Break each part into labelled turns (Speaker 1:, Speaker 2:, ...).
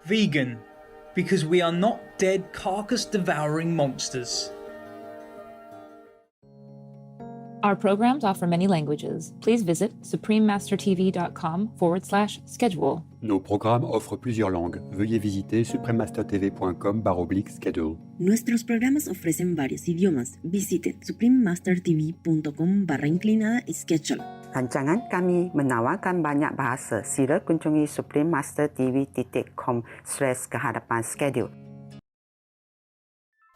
Speaker 1: Vegan, because we are not dead carcass-devouring monsters.
Speaker 2: Our programs offer many languages. Please visit suprememastertv.com/schedule.
Speaker 3: Nos programmes offrent plusieurs langues. Veuillez visiter suprememastertv.com/schedule.
Speaker 4: Nuestros programas ofrecen varios idiomas. Visite suprememastertv.com/schedule.
Speaker 5: Rancangan kami menawarkan banyak bahasa. Sila kunjungi suprememastertv.com/schedule.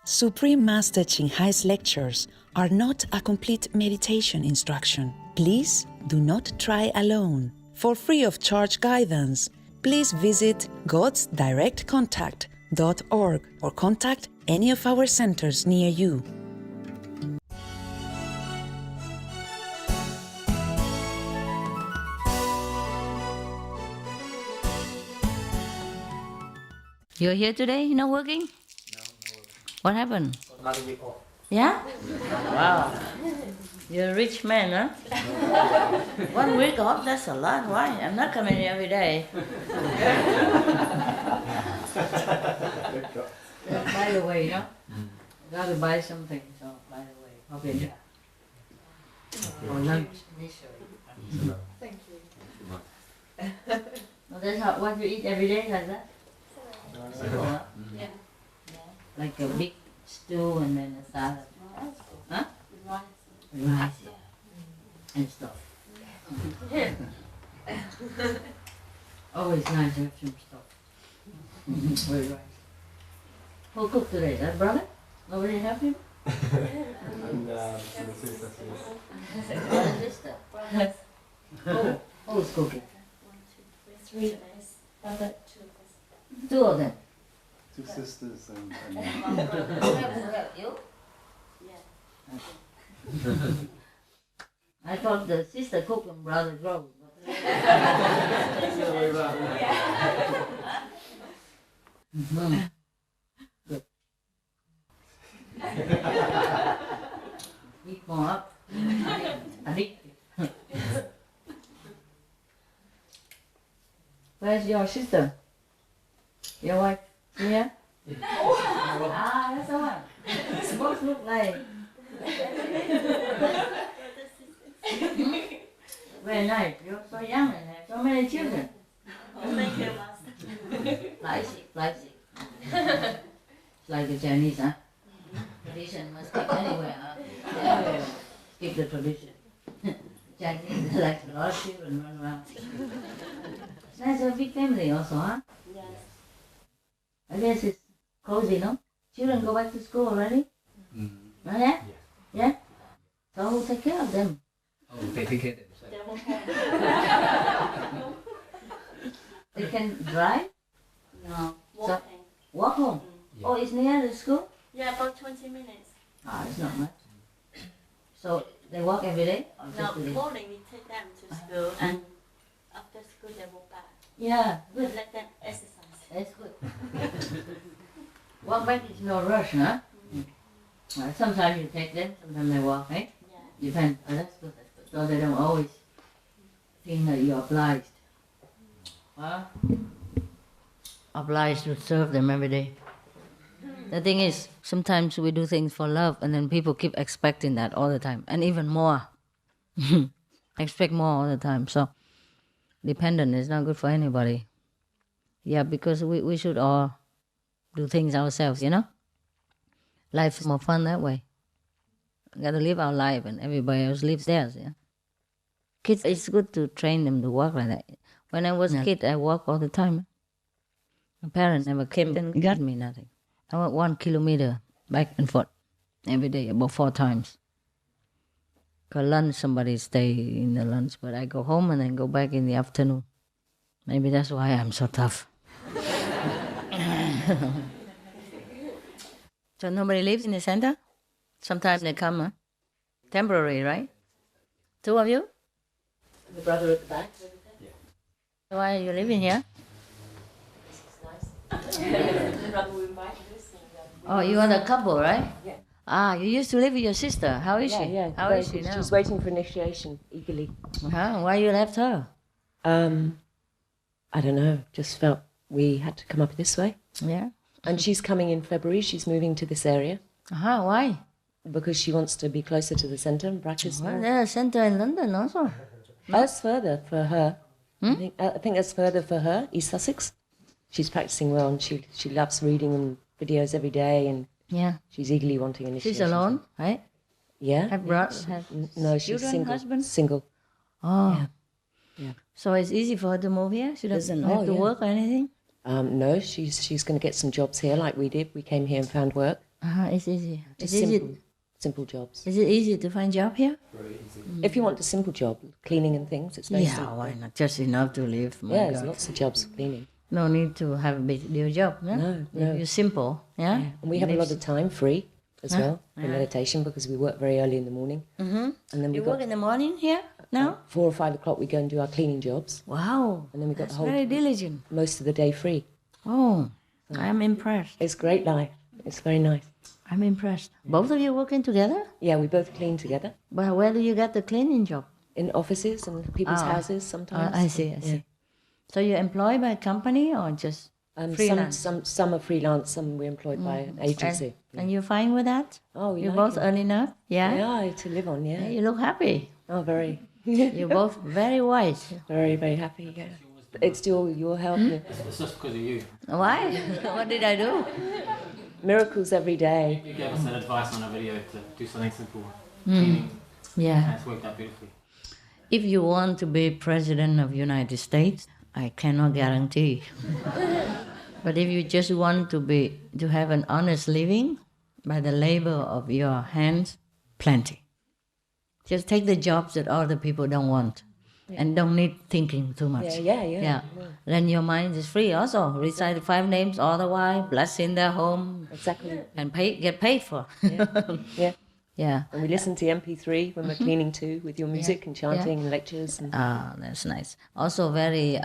Speaker 6: Supreme Master Ching Hai's lectures are not a complete meditation instruction. Please do not try alone. For free of charge guidance, please visit godsdirectcontact.org or contact any of our centers near you.
Speaker 7: You're here today? You're not working? No, not working. What happened?
Speaker 8: Another week off.
Speaker 7: Yeah? Wow. You're a rich man, huh? 1 week off, that's a lot. Why? I'm not coming here every day. By the way, I got to buy something, so by the way, I'll be there. For lunch.
Speaker 9: Thank you.
Speaker 7: Well, that's what you eat every day, like that?
Speaker 9: Yeah.
Speaker 7: Like a big stew and then a salad. Huh? Rice, yeah. And stuff. Always nice to have some stuff. With rice. Who cooked today? That brother? Nobody help him?
Speaker 8: And sister.
Speaker 7: Brother, sister. Who's cooking?
Speaker 9: 1, 2, 3 days. Brother, 2 of us.
Speaker 7: 2 of them.
Speaker 8: 2 sisters and
Speaker 7: You?
Speaker 9: Yeah.
Speaker 7: I thought the sister cooked and brother drove. Good. Eat more up. Addicted. Where's your sister? Your wife? Yeah? That's the one. Both look like. Very nice. You're so young and have so many children.
Speaker 9: Thank you, Master.
Speaker 7: Fleisig. It's like the Chinese, huh? Tradition must keep anywhere, huh? Everywhere. Keep the tradition. Chinese like a lot of children run around. It's nice to have a big family also, huh?
Speaker 9: Yes.
Speaker 7: I guess it's cozy, no? Children go back to school already? Not yet? Yeah. So who take care of them?
Speaker 8: oh, they take care of themselves.
Speaker 9: They won't have.
Speaker 7: They can drive?
Speaker 9: No. Walking.
Speaker 7: Walk home?
Speaker 8: Yeah.
Speaker 7: Oh, it's near the school?
Speaker 9: Yeah, about 20 minutes.
Speaker 7: It's not much. So they walk every day? Or
Speaker 9: No,
Speaker 7: just today?
Speaker 9: morning we take them to school and after school they walk back.
Speaker 7: Yeah,
Speaker 9: We
Speaker 7: good.
Speaker 9: let them exercise.
Speaker 7: That's good. Walk back is no rush, huh? Sometimes you take them, sometimes they walk, right?
Speaker 9: Yeah.
Speaker 7: Depends. That's good. So they don't always think that you're obliged. Huh? Obliged to serve them every day. The thing is, sometimes we do things for love and then people keep expecting that all the time. And even more. Expect more all the time. So dependent is not good for anybody. Yeah, because we should all do things ourselves, Life is more fun that way. We got to live our life and everybody else lives theirs, yeah. Kids, it's good to train them to walk like that. When I was a kid, I walked all the time. My parents never came and got me nothing. I went 1 kilometer back and forth every day, about 4 times. Got lunch, somebody stay in the lunch, but I go home and then go back in the afternoon. Maybe that's why I'm so tough. So nobody lives in the center? Sometimes they come, huh? Temporary, right? 2 of you?
Speaker 9: The brother at the back.
Speaker 7: Why are you living here?
Speaker 9: The brother we invite this.
Speaker 7: Oh, you are the couple, right?
Speaker 9: Yeah.
Speaker 7: You used to live with your sister. How is she?
Speaker 10: Yeah.
Speaker 7: How is she now?
Speaker 10: She's waiting for initiation eagerly.
Speaker 7: Why you left her?
Speaker 10: I don't know. Just felt we had to come up this way.
Speaker 7: Yeah.
Speaker 10: And she's coming in February. She's moving to this area
Speaker 7: Why?
Speaker 10: because she wants to be closer to the centre and practice
Speaker 7: Well,
Speaker 10: more.
Speaker 7: there's a center in London also.
Speaker 10: That's further for her. I think that's further for her, East Sussex. She's practicing well and she loves reading and videos every day and
Speaker 7: Yeah.
Speaker 10: she's eagerly wanting initiation.
Speaker 7: She's alone, right?
Speaker 10: Yeah.
Speaker 7: Have brothers? Have
Speaker 10: No, she's
Speaker 7: children,
Speaker 10: single.
Speaker 7: husband?
Speaker 10: Single.
Speaker 7: Oh.
Speaker 10: Yeah.
Speaker 7: So it's easy for her to move here? She doesn't have to work or anything?
Speaker 10: No, she's going to get some jobs here like we did. We came here and found work.
Speaker 7: It's easy.
Speaker 10: Just simple jobs.
Speaker 7: Is it easy to find job here?
Speaker 10: If you want a simple job, cleaning and things, it's very simple.
Speaker 7: Why not? Just enough to live. My
Speaker 10: Yeah, there's
Speaker 7: God.
Speaker 10: lots of jobs cleaning.
Speaker 7: No need to have a big deal job. Yeah?
Speaker 10: No.
Speaker 7: You're simple. Yeah.
Speaker 10: And we have a lot of time free as well for meditation because we work very early in the morning.
Speaker 7: Mm-hmm.
Speaker 10: And then we
Speaker 7: You
Speaker 10: got
Speaker 7: work in the morning here now?
Speaker 10: 4 or 5 o'clock we go and do our cleaning jobs.
Speaker 7: Wow.
Speaker 10: And then we got
Speaker 7: That's
Speaker 10: the whole
Speaker 7: very diligent.
Speaker 10: most of the day free.
Speaker 7: Oh, I'm impressed.
Speaker 10: It's great life. It's very nice.
Speaker 7: I'm impressed. Both of you working together?
Speaker 10: Yeah, we both clean together
Speaker 7: But where do you get the cleaning job?
Speaker 10: in offices and people's houses sometimes.
Speaker 7: I see. So you're employed by a company or just freelance?
Speaker 10: Some are freelance, some we're employed by an agency.
Speaker 7: And you're fine with that?
Speaker 10: Oh,
Speaker 7: You
Speaker 10: like
Speaker 7: both
Speaker 10: it.
Speaker 7: earn enough? Yeah?
Speaker 10: Yeah, to live on, yeah.
Speaker 7: You look happy.
Speaker 10: Oh, very,
Speaker 7: You're both very wise.
Speaker 10: very, very happy, yeah. It's still your help.
Speaker 8: It's just because of you.
Speaker 7: Why? What did I do?
Speaker 10: Miracles every day.
Speaker 8: You gave us that advice on a video to do something simple, cleaning,
Speaker 7: Yeah.
Speaker 8: and it's worked out beautifully.
Speaker 7: If you want to be president of United States, I cannot guarantee. But if you just want to have an honest living by the labor of your hands, plenty. Just take the jobs that other people don't want and don't need thinking too much.
Speaker 10: Yeah.
Speaker 7: Then your mind is free also. Recite the 5 names all the while, bless in their home,
Speaker 10: Exactly.
Speaker 7: and get paid for.
Speaker 10: Yeah.
Speaker 7: Yeah.
Speaker 10: And we listen to MP3 when we're cleaning too, with your music and chanting and lectures. And
Speaker 7: That's nice. Also very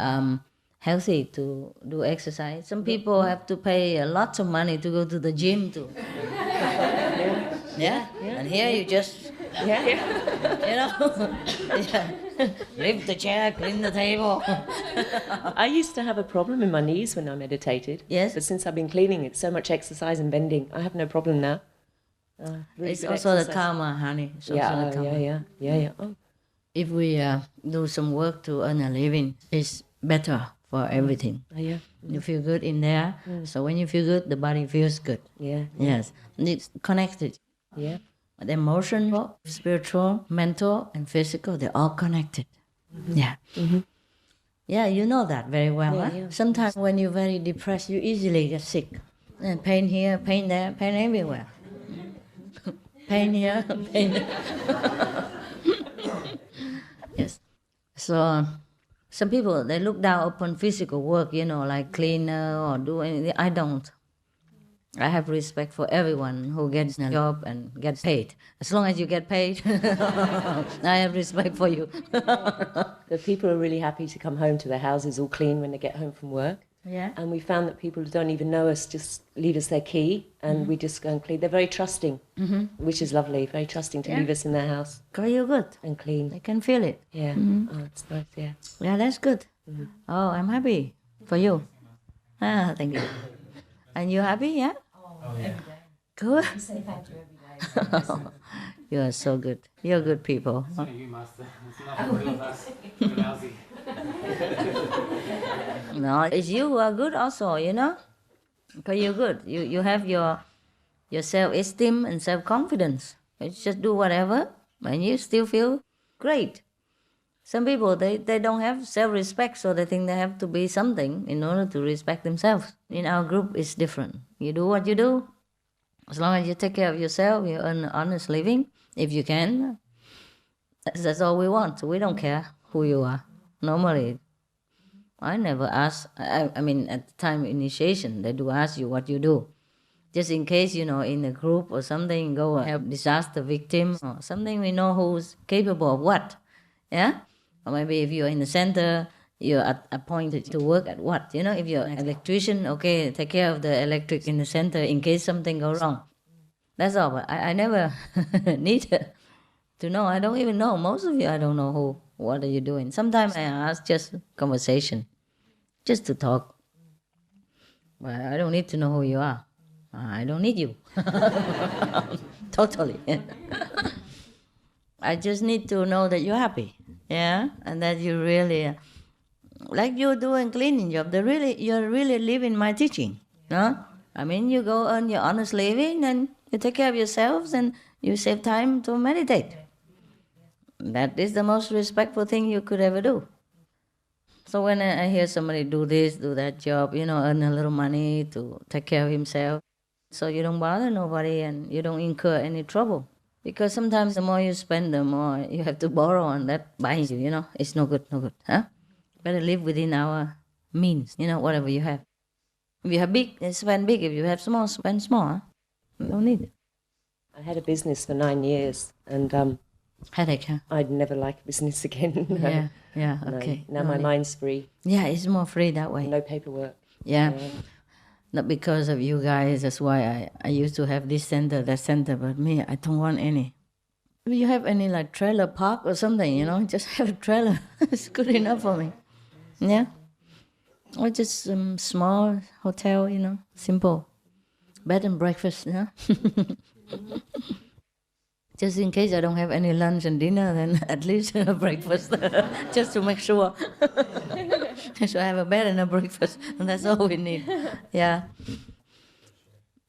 Speaker 7: healthy to do exercise. Some people have to pay lots of money to go to the gym too. Yeah. And here you just, you know, lift the chair, clean the table.
Speaker 10: I used to have a problem in my knees when I meditated.
Speaker 7: Yes.
Speaker 10: But since I've been cleaning, it's so much exercise and bending. I have no problem now. Really
Speaker 7: It's
Speaker 10: good
Speaker 7: also the
Speaker 10: exercise.
Speaker 7: karma, honey. It's also the karma.
Speaker 10: Yeah. Oh,
Speaker 7: If we do some work to earn a living, it's better for everything.
Speaker 10: yeah.
Speaker 7: You feel good in there. So when you feel good, the body feels good.
Speaker 10: Yeah.
Speaker 7: Yes. And it's connected.
Speaker 10: Yeah.
Speaker 7: The emotional, spiritual, mental, and physical, they're all connected. Yeah. Yeah, you know that very well. Huh? Sometimes when you're very depressed, you easily get sick. And pain here, pain there, pain everywhere. Pain here, pain there. Yes. So some people, they look down upon physical work, you know, like cleaner or do anything. I don't. I have respect for everyone who gets a job and gets paid. As long as you get paid, I have respect for you.
Speaker 10: The people are really happy to come home to their houses all clean when they get home from work.
Speaker 7: Yeah.
Speaker 10: And we found that people who don't even know us just leave us their key and we just go and clean. They're very trusting, which is lovely, very trusting to leave us in their house
Speaker 7: Because you're good.
Speaker 10: and clean.
Speaker 7: They can feel it.
Speaker 10: Yeah. Oh, it's nice, yeah.
Speaker 7: Yeah, that's good. Oh, I'm happy for you. Thank you. And you happy, yeah?
Speaker 8: Oh, yeah.
Speaker 7: Good. You are so good. You're good people. Huh?
Speaker 8: You, Master. It's nothing to do with us. We're lousy.
Speaker 7: No, it's you who are good also, you know? Because you're good. You have your self-esteem and self-confidence. You just do whatever and you still feel great. Some people, they don't have self-respect, so they think they have to be something in order to respect themselves. In our group, it's different. You do what you do. As long as you take care of yourself, you earn an honest living, if you can. That's all we want. We don't care who you are. Normally, I never ask. I mean, at the time of initiation, they do ask you what you do. Just in case, you know, in a group or something, go help disaster victims or something, we know who's capable of what. Yeah? Or maybe if you're in the center, you're appointed to work at what? You know, if you're an electrician, okay, take care of the electric in the center in case something goes wrong. That's all. But I never needed to know. I don't even know. Most of you, I don't know what are you doing. Sometimes I ask just conversation, just to talk. But I don't need to know who you are. I don't need you. Totally. I just need to know that you're happy, yeah, and that you really, like you're doing cleaning job. You're really living my teaching, no? I mean, you go earn your honest living, and you take care of yourselves, and you save time to meditate. That is the most respectful thing you could ever do. So when I hear somebody do this, do that job, earn a little money to take care of himself, so you don't bother nobody and you don't incur any trouble. Because sometimes the more you spend, the more you have to borrow, and that binds you, It's no good, huh? Better live within our means, whatever you have. If you have big, spend big. If you have small, spend small. Huh? You don't need it.
Speaker 10: I had a business for 9 years, and
Speaker 7: headache, huh?
Speaker 10: I'd never like business again. No.
Speaker 7: Yeah,
Speaker 10: No.
Speaker 7: okay.
Speaker 10: Now my mind's free.
Speaker 7: Yeah, it's more free that way.
Speaker 10: No paperwork.
Speaker 7: Yeah. Not because of you guys. That's why I used to have this center, that center, but me, I don't want any. If you have any like trailer park or something, just have a trailer. It's good enough for me. Yeah. Or just some small hotel, simple. Bed and breakfast, Just in case I don't have any lunch and dinner, then at least a breakfast, just to make sure. So I have a bed and a breakfast, and that's all we need. Yeah.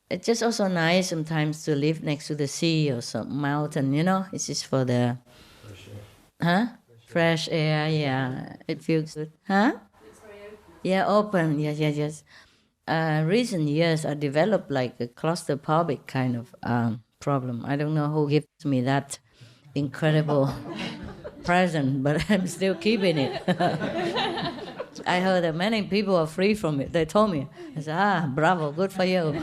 Speaker 7: It's just also nice sometimes to live next to the sea or some mountain, It's just for the... Fresh air, yeah. It feels good. Huh? Yeah, open, yes. Recent years I developed like a claustrophobic kind of problem. I don't know who gives me that incredible present, but I'm still keeping it. I heard that many people are free from it. They told me. I said, bravo, good for you.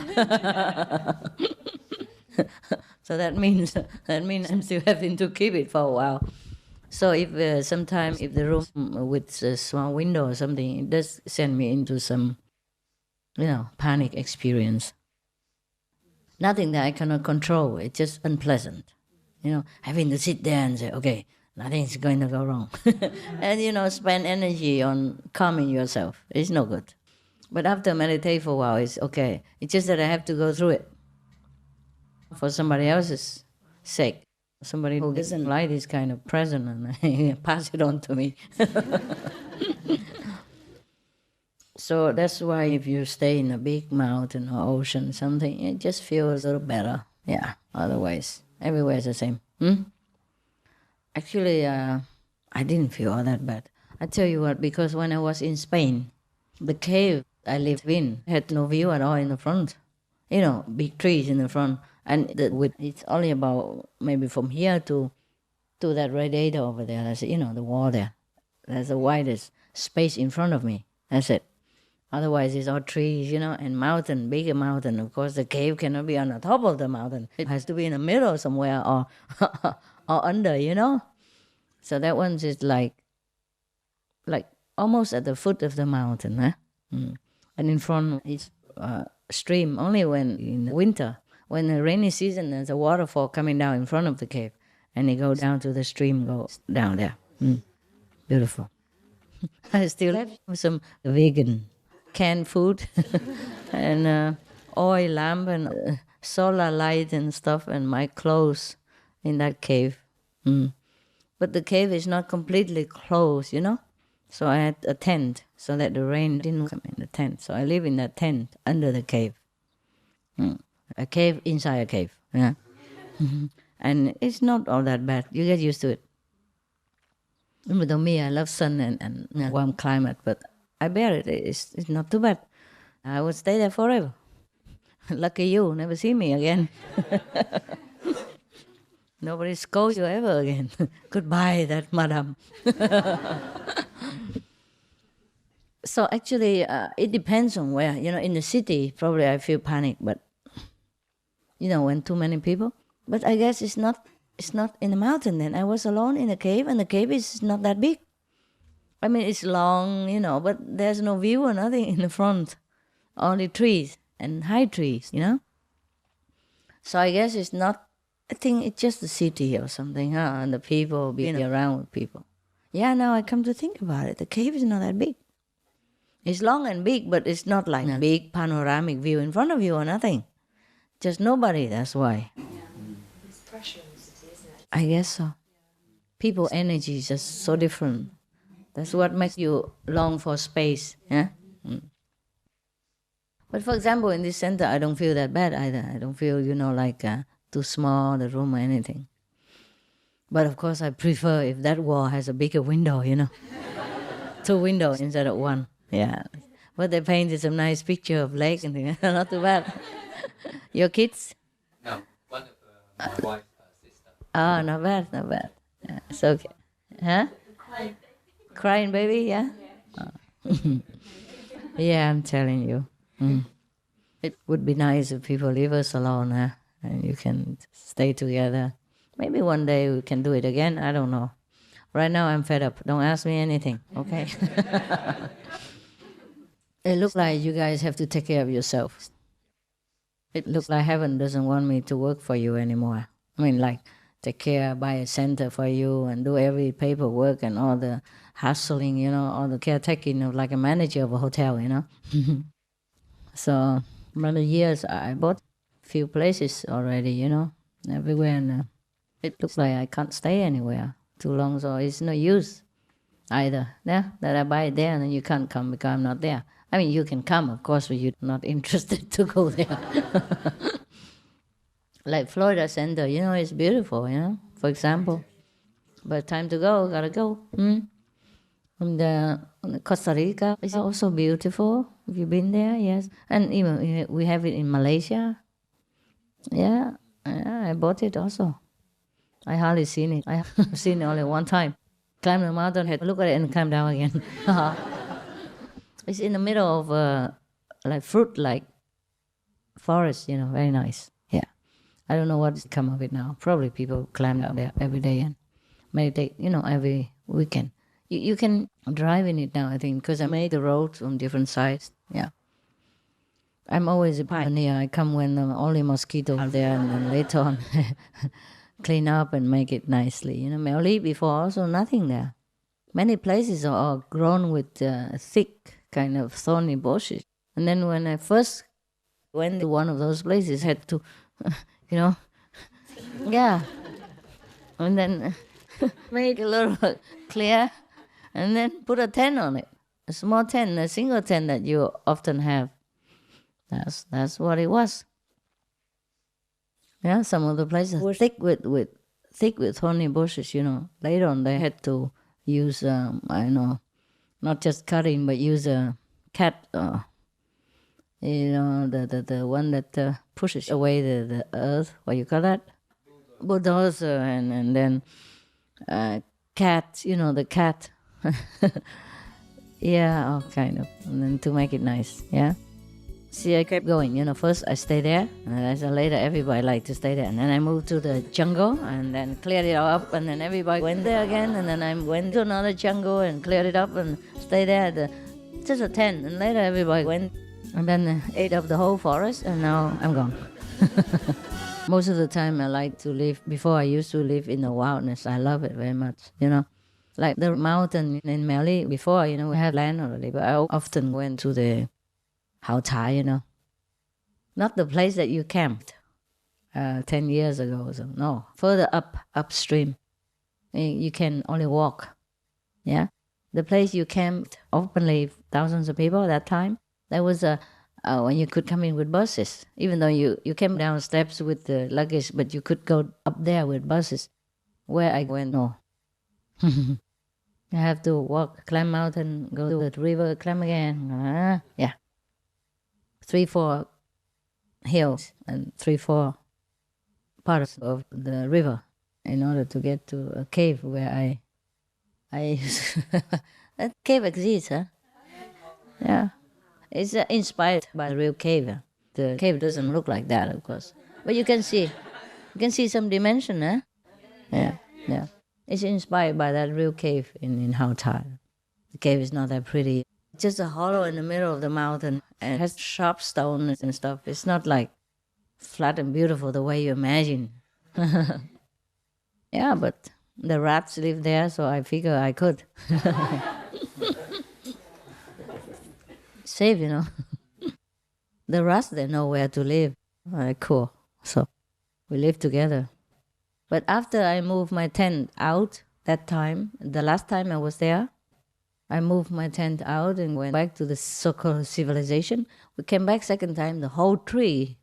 Speaker 7: So that means I'm still having to keep it for a while. So if sometimes if the room with a small window or something, it does send me into some, panic experience. Nothing that I cannot control. It's just unpleasant. Having to sit there and say, okay, nothing's going to go wrong. And, spend energy on calming yourself. It's no good. But after meditate for a while, it's okay. It's just that I have to go through it for somebody else's sake. Somebody who doesn't like this kind of present, and pass it on to me. So that's why if you stay in a big mountain or ocean, something, it just feels a little better. Yeah, otherwise, everywhere is the same. Actually, I didn't feel all that bad. I tell you what, because when I was in Spain, the cave I lived in had no view at all in the front. Big trees in the front. And it's only about maybe from here to that radiator over there. That's, the wall there. That's the widest space in front of me. That's it. Otherwise, it's all trees, and mountain, bigger mountain. Of course, the cave cannot be on the top of the mountain. It has to be in the middle somewhere or or under, So that one's is like almost at the foot of the mountain. And in front is stream only when in winter. When the rainy season, there's a waterfall coming down in front of the cave. And it goes down to the stream, goes down there. Beautiful. I still have some vegan canned food and oil lamp and solar light and stuff and my clothes in that cave. But the cave is not completely closed, So I had a tent so that the rain didn't come in the tent. So I live in that tent under the cave. A cave inside a cave, yeah. And it's not all that bad. You get used to it. Even though me, I love sun and warm climate, but I bear it. It's not too bad. I would stay there forever. Lucky you, never see me again. Nobody scolds you ever again. Goodbye, that madam. So actually, it depends on where. In the city, probably I feel panic, but when too many people. But I guess it's not in the mountain then. I was alone in a cave, and the cave is not that big. I mean, it's long, but there's no view or nothing in the front. Only trees and high trees, So I guess it's not, I think it's just the city or something, and the people being around with people. Yeah, now I come to think about it. The cave is not that big. It's long and big, but it's not like a big panoramic view in front of you or nothing. Just nobody, that's why.
Speaker 10: There's pressure in the city, isn't it?
Speaker 7: I guess so. People energy is just so different. That's what makes you long for space. Yeah. But for example, in this center, I don't feel that bad either. I don't feel, like too small, the room or anything. But of course, I prefer if that wall has a bigger window, 2 windows instead of 1. Yeah. But they painted some nice picture of lake and things. Not too bad. Your kids?
Speaker 8: No, one of my wife's sister.
Speaker 7: Oh, not bad, not bad. Yeah, it's okay. Huh? Crying baby, yeah? Oh. Yeah, I'm telling you. It would be nice if people leave us alone, and you can stay together. Maybe one day we can do it again, I don't know. Right now I'm fed up. Don't ask me anything, okay? It looks like you guys have to take care of yourself. It looks like heaven doesn't want me to work for you anymore. I mean, like, take care, buy a center for you and do every paperwork and all the hustling, all the caretaking of like a manager of a hotel, So, over the years, I bought a few places already, everywhere. And it looks like I can't stay anywhere too long, so it's no use either. Yeah, that I buy it there and then you can't come because I'm not there. I mean, you can come, of course, but you're not interested to go there. Like Florida Center, it's beautiful, for example. But time to go, gotta go. And Costa Rica is also beautiful. Have you been there? Yes. And even we have it in Malaysia. Yeah, I bought it also. I hardly seen it. I have seen it only one time. Climb the mountain, look at it and climb down again. It's in the middle of like fruit-like forest, very nice. Yeah. I don't know what's come of it now. Probably people climb down there every day and meditate, every weekend. You can drive in it now, I think, because I made the roads on different sides. Yeah. I'm always a pioneer. I come when only mosquitoes are there and then later on clean up and make it nicely. Mèo Lý before also nothing there. Many places are grown with thick kind of thorny bushes. And then when I first went to one of those places, I had to, yeah. And then make a little clear and then put a tent on it. A small tent, a single tent that you often have. That's what it was. Yeah, some of the places were thick with thorny bushes, Later on they had to use, not just cutting, but use a cat, the one that pushes away the earth, what you call that? Bulldozer, and then cat, the cat. Yeah, all kind of, and then to make it nice, yeah. See, I kept going, first I stayed there, and then later everybody liked to stay there. And then I moved to the jungle, and then cleared it all up, and then everybody went there again, and then I went to another jungle and cleared it up and stayed there, just a tent, and later everybody went, and then ate up the whole forest, and now I'm gone. Most of the time I like to live, before I used to live in the wildness, I love it very much, Like the mountain in Mèo Lý, before, we had land already, but I often went to the Hao Tai, Not the place that you camped 10 years ago. So no, further upstream. You can only walk. Yeah, the place you camped openly, thousands of people at that time. There was when you could come in with buses. Even though you came down steps with the luggage, but you could go up there with buses. Where I went, no. You have to walk, climb mountain, go to the river, climb again. Yeah. 3-4 hills and 3-4 parts of the river in order to get to a cave where I that cave exists, huh? Yeah. It's inspired by the real cave. The cave doesn't look like that, of course. But you can see some dimension, huh? Yeah. It's inspired by that real cave in Hao Tai. The cave is not that pretty. Just a hollow in the middle of the mountain and it has sharp stones and stuff. It's not like flat and beautiful the way you imagine. Yeah, but the rats live there, so I figure I could. safe, The rest, they know where to live. Cool. So we live together. But after I moved my tent out that time, the last time I was there, I moved my tent out and went back to the so-called civilization. We came back second time, the whole tree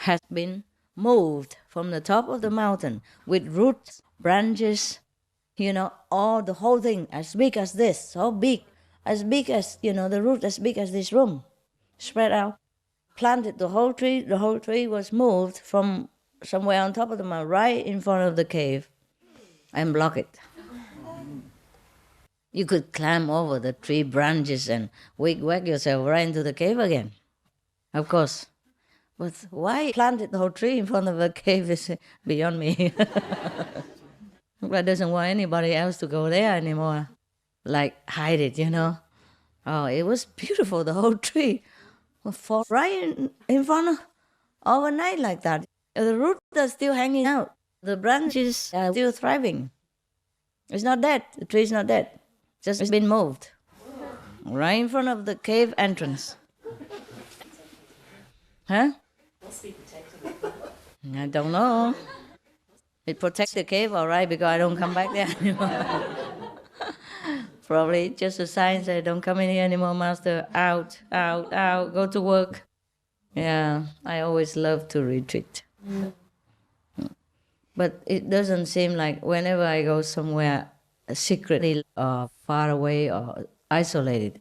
Speaker 7: has been moved from the top of the mountain with roots, branches, all the whole thing as big as this, so big, as big as, the root as big as this room, spread out. Planted the whole tree was moved from somewhere on top of the mountain, right in front of the cave, and block it. You could climb over the tree branches and wig-wag yourself right into the cave again, of course. But why planted the whole tree in front of the cave is beyond me. I doesn't want anybody else to go there anymore. Like, hide it, Oh, it was beautiful, the whole tree. Fall right in front of, overnight like that. The roots are still hanging out. The branches are still thriving. It's not dead. The tree is not dead. Just been moved. Right in front of the cave entrance. Huh?
Speaker 10: Must be protected.
Speaker 7: I don't know. It protects the cave, all right, because I don't come back there anymore. Probably just a sign that don't come in here anymore, master. Out, out, out, go to work. Yeah, I always love to retreat. But it doesn't seem like whenever I go somewhere secretly or far away or isolated,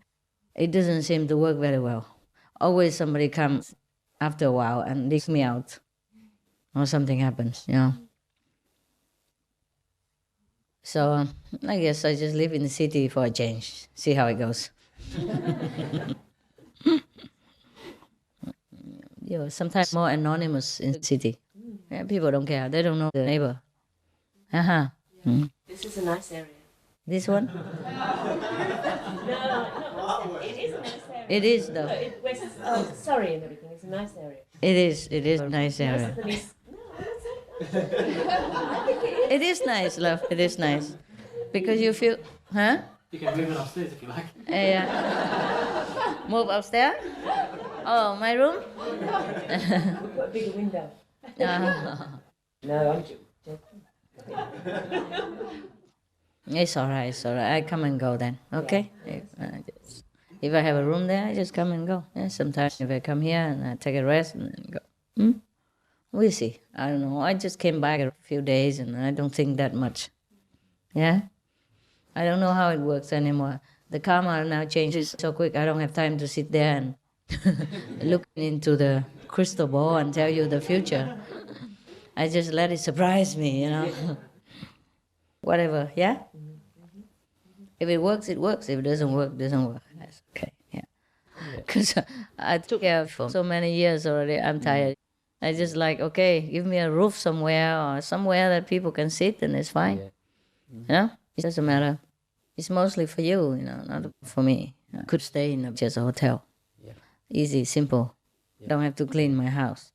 Speaker 7: it doesn't seem to work very well. Always somebody comes after a while and leaves me out. Or something happens, So I guess I just live in the city for a change, see how it goes. Sometimes more anonymous in the city. Yeah, people don't care, they don't know the neighbor.
Speaker 10: This is a nice area.
Speaker 7: This one?
Speaker 10: No, it is a nice area.
Speaker 7: It is though.
Speaker 10: Sorry and everything, it's a nice area.
Speaker 7: It is a nice area. It is nice, love. It is nice. Because you feel, huh?
Speaker 8: You can move it upstairs if you like.
Speaker 7: Yeah. Move upstairs? Oh, my room?
Speaker 10: We've got a bigger window. No, I'm joking.
Speaker 7: It's all right. I come and go then, okay? If I have a room there, I just come and go. Yeah, sometimes if I come here and I take a rest and then go. We'll see. I don't know. I just came back a few days and I don't think that much. Yeah? I don't know how it works anymore. The karma now changes so quick. I don't have time to sit there and look into the crystal ball and tell you the future. I just let it surprise me, Whatever, yeah? If it works, it works. If it doesn't work, it doesn't work. That's okay, yeah. Because I took care of for so many years already. I'm tired. I just like, okay, give me a roof somewhere or somewhere that people can sit and it's fine. It doesn't matter. It's mostly for you, not for me. I could stay in just a hotel. Yeah. Easy, simple. Yeah. Don't have to clean my house.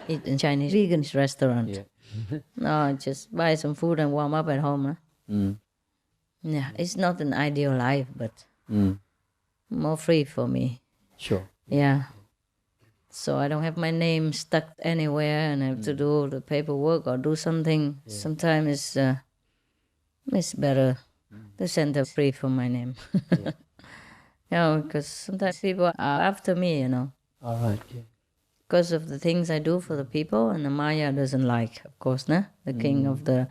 Speaker 7: Eat in Chinese vegan restaurant. Yeah. No, just buy some food and warm up at home. Yeah, it's not an ideal life, but more free for me.
Speaker 3: Sure.
Speaker 7: Yeah. So I don't have my name stuck anywhere and I have to do the paperwork or do something. Yeah. Sometimes it's better to send a free for my name. Because sometimes people are after me,
Speaker 3: All right, yeah.
Speaker 7: Because of the things I do for the people, and the Maya doesn't like, of course, the king of the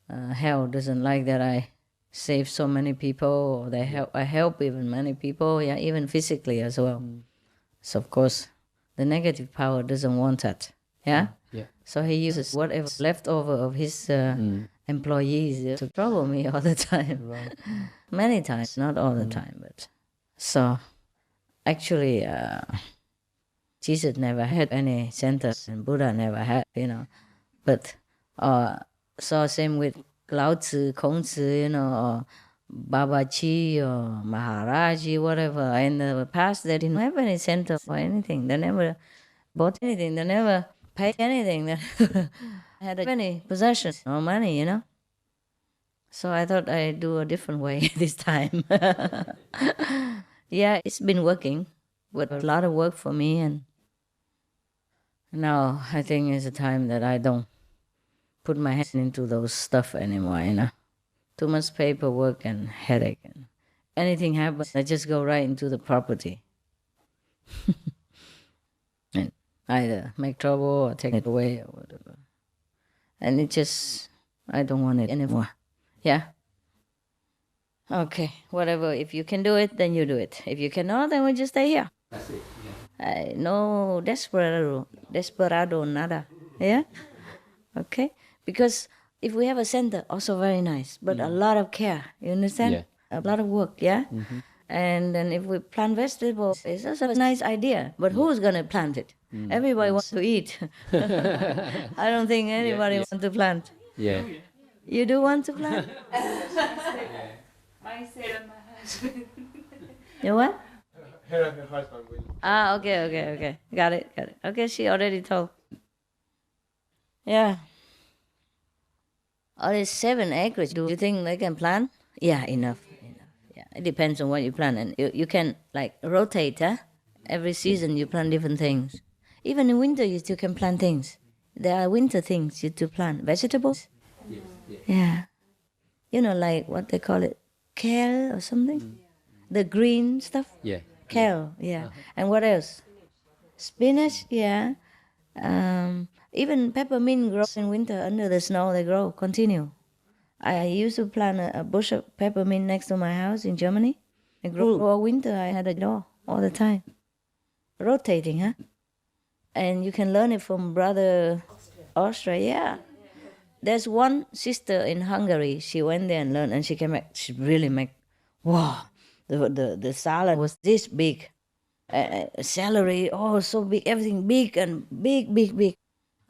Speaker 7: hell doesn't like that I save so many people, or I help even many people, even physically as well. So of course, the negative power doesn't want that, yeah. So he uses whatever's left over of his employees to trouble me all the time. Right. Many times, not all the time, but so actually. Jesus never had any centers and Buddha never had, But so same with Lao Tzu, Kong Tzu, or Babaji or Maharaji, whatever. In the past, they didn't have any center for anything. They never bought anything. They never paid anything. They never had any possessions or money, So I thought I'd do a different way this time. Yeah, it's been working, but a lot of work for me, and now I think it's a time that I don't put my hand into those stuff anymore, you know. Too much paperwork and headache, and anything happens, I just go right into the property. And either make trouble or take it away or whatever. And it just, I don't want it anymore. Yeah? Okay, whatever. If you can do it, then you do it. If you cannot, then we just stay here.
Speaker 8: That's it. Yeah.
Speaker 7: No desperado, nada. Yeah? Okay? Because if we have a center, also very nice, but a lot of care. You understand?
Speaker 8: Yeah.
Speaker 7: A lot of work, yeah? Mm-hmm. And then if we plant vegetables, it's also a nice idea. But who's going to plant it? Everybody wants to eat. I don't think anybody wants to plant.
Speaker 8: Yeah.
Speaker 7: You do want to plant?
Speaker 9: I said on my husband.
Speaker 7: You what?
Speaker 8: Her husband will.
Speaker 7: Ah, okay. Got it. Okay, she already told. Yeah. Only 7 acres. Do you think they can plant? Yeah, enough. Yeah, it depends on what you plant, and you can like rotate. Every season you plant different things. Even in winter, you still can plant things. There are winter things you to plant. Vegetables.
Speaker 8: Yes. Yeah.
Speaker 7: Yeah. You know, like what they call it, kale or something. The green stuff.
Speaker 8: Yeah.
Speaker 7: Kale. Yeah. And what else? Spinach. Yeah. Even peppermint grows in winter under the snow. They grow. Continue. I used to plant a bush of peppermint next to my house in Germany. It grew all winter. I had a door all the time. Rotating, huh? And you can learn it from Brother Austria. Yeah. There's one sister in Hungary. She went there and learned, and she came back. She really made, wow, the salad was this big. Celery, oh, so big. Everything big and big.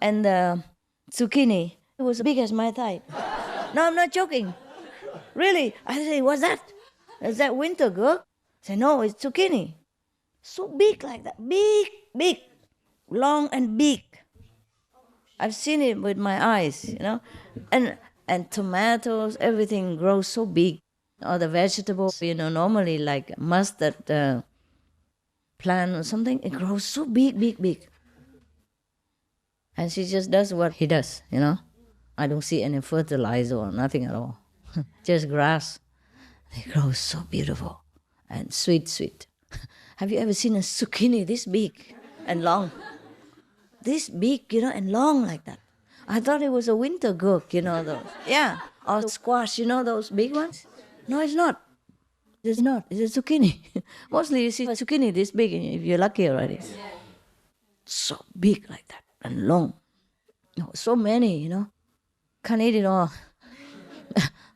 Speaker 7: And the zucchini, it was big as my thigh. No, I'm not joking. Really. I say, what's that? Is that winter gourd? I say, no, it's zucchini. So big like that. Big. Long and big. I've seen it with my eyes, you know. And tomatoes, everything grows so big. Or the vegetables, you know, normally like mustard plant or something, it grows so big. And she just does what he does, you know. I don't see any fertilizer or nothing at all. Just grass. They grow so beautiful and sweet. Have you ever seen a zucchini this big and long? This big, you know, and long like that. I thought it was a winter gourd, you know, those. Yeah, or squash, you know, those big ones. No, it's not. It's not. It's a zucchini. Mostly you see a zucchini this big if you're lucky already. So big like that and long. No, so many, you know. Can't eat it all.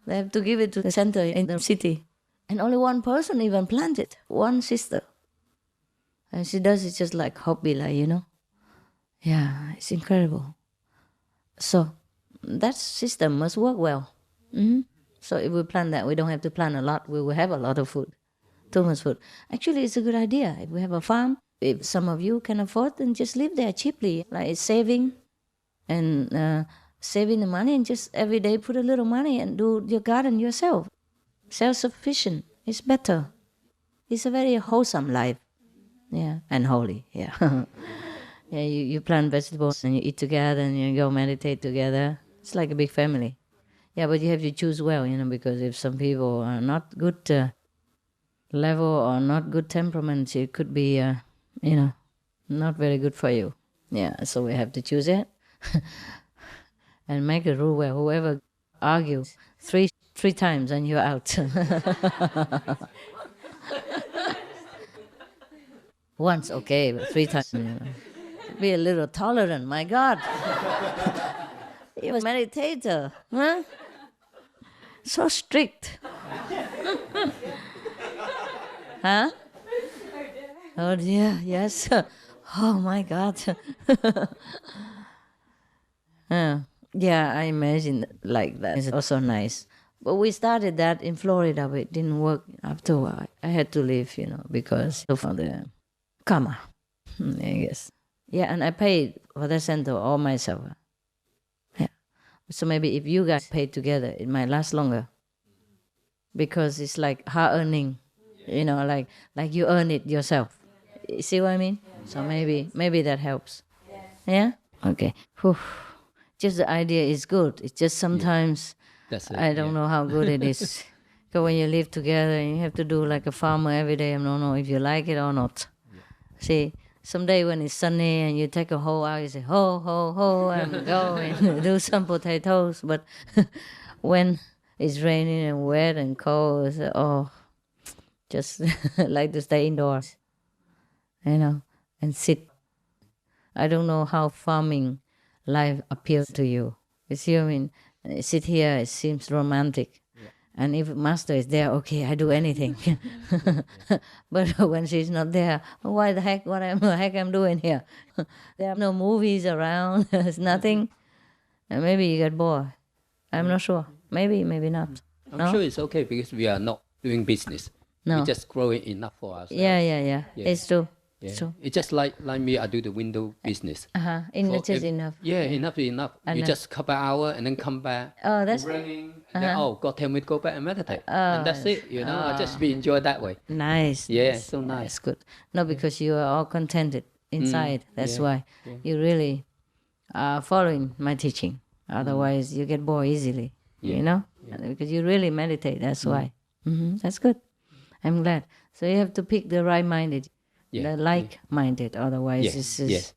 Speaker 7: They have to give it to the center in the city. And only one person even planted, one sister. And she does it just like hobby, like, you know. Yeah, it's incredible. So that system must work well. Mm-hmm. So if we plant that, we don't have to plant a lot. We will have a lot of food, too much food. Actually, it's a good idea. If we have a farm, if some of you can afford, then just live there cheaply. Like saving and saving the money and just every day put a little money and do your garden yourself. Self-sufficient. It's better. It's a very wholesome life. Yeah, and holy. Yeah. Yeah, you plant vegetables and you eat together and you go meditate together. It's like a big family. Yeah, but you have to choose well, you know, because if some people are not good level or not good temperaments, it could be, you know, not very good for you. Yeah, so we have to choose it and make a rule where whoever argues three times and you're out. Once, okay, but 3 times, you know. Be a little tolerant, my God. He was a meditator, huh? So strict. Huh? Oh dear, yes. Oh my God. Yeah, I imagine like that. It's also nice. But we started that in Florida, but it didn't work after a while. I had to leave, you know, because of the karma, I guess. Yeah, and I paid for the center all myself. Yeah. So maybe if you guys pay together, it might last longer. Because it's like hard earning. You know, like you earn it yourself. You see what I mean? So maybe that helps. Yeah? Okay. Whew. Just the idea is good. It's just sometimes
Speaker 11: That's it,
Speaker 7: I don't know how good it is. Because when you live together and you have to do like a farmer every day, I don't know if you like it or not. See, someday when it's sunny and you take a hoe out, you say, ho, ho, ho, I'm going do some potatoes. But when it's raining and wet and cold, it's, oh, just like to stay indoors, you know, and sit. I don't know how farming life appeals to you. You see what I mean? Sit here, it seems romantic. And if master is there, okay, I do anything. But when she's not there, why the heck, what the heck I'm doing here? There are no movies around, there's nothing. And maybe you get bored. I'm not sure. Maybe not.
Speaker 11: I'm sure it's okay because we are not doing business.
Speaker 7: No.
Speaker 11: We're just growing enough for ourselves.
Speaker 7: Yeah. It's true.
Speaker 11: Yeah.
Speaker 7: It's true.
Speaker 11: It's just like me, I do the window business.
Speaker 7: It's just enough.
Speaker 11: Yeah, enough is enough. You just couple hour and then come back.
Speaker 7: Oh, that's
Speaker 11: running. And then, God tell me to go back and meditate. And that's it, you know. I just be enjoy that way.
Speaker 7: Nice.
Speaker 11: Yeah, so nice.
Speaker 7: That's good. No, because you are all contented inside. That's why you really are following my teaching. Otherwise, you get bored easily, you know? Because you really meditate. That's why. That's good. I'm glad. So you have to pick the right-minded. The like-minded, otherwise it's just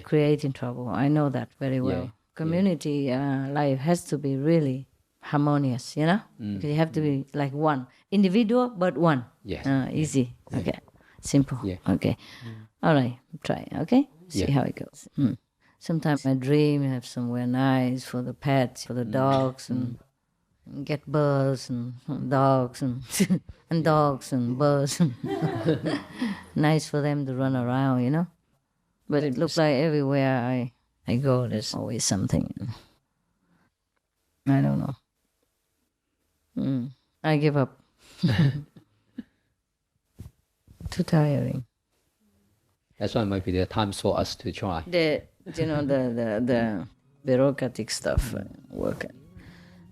Speaker 7: creating trouble. I know that very well. Community life has to be really harmonious, you know? Because you have to be like one. Individual, but one. Easy. Okay. Simple. Okay. All right. Try. Okay? See how it goes. Sometimes I dream I have somewhere nice for the pets, for the dogs, and get birds and dogs and and dogs and birds. Nice for them to run around, you know. But it looks like everywhere I go, there's always something. I don't know. I give up. Too tiring.
Speaker 11: That's why maybe there are times for us to try.
Speaker 7: The bureaucratic stuff work.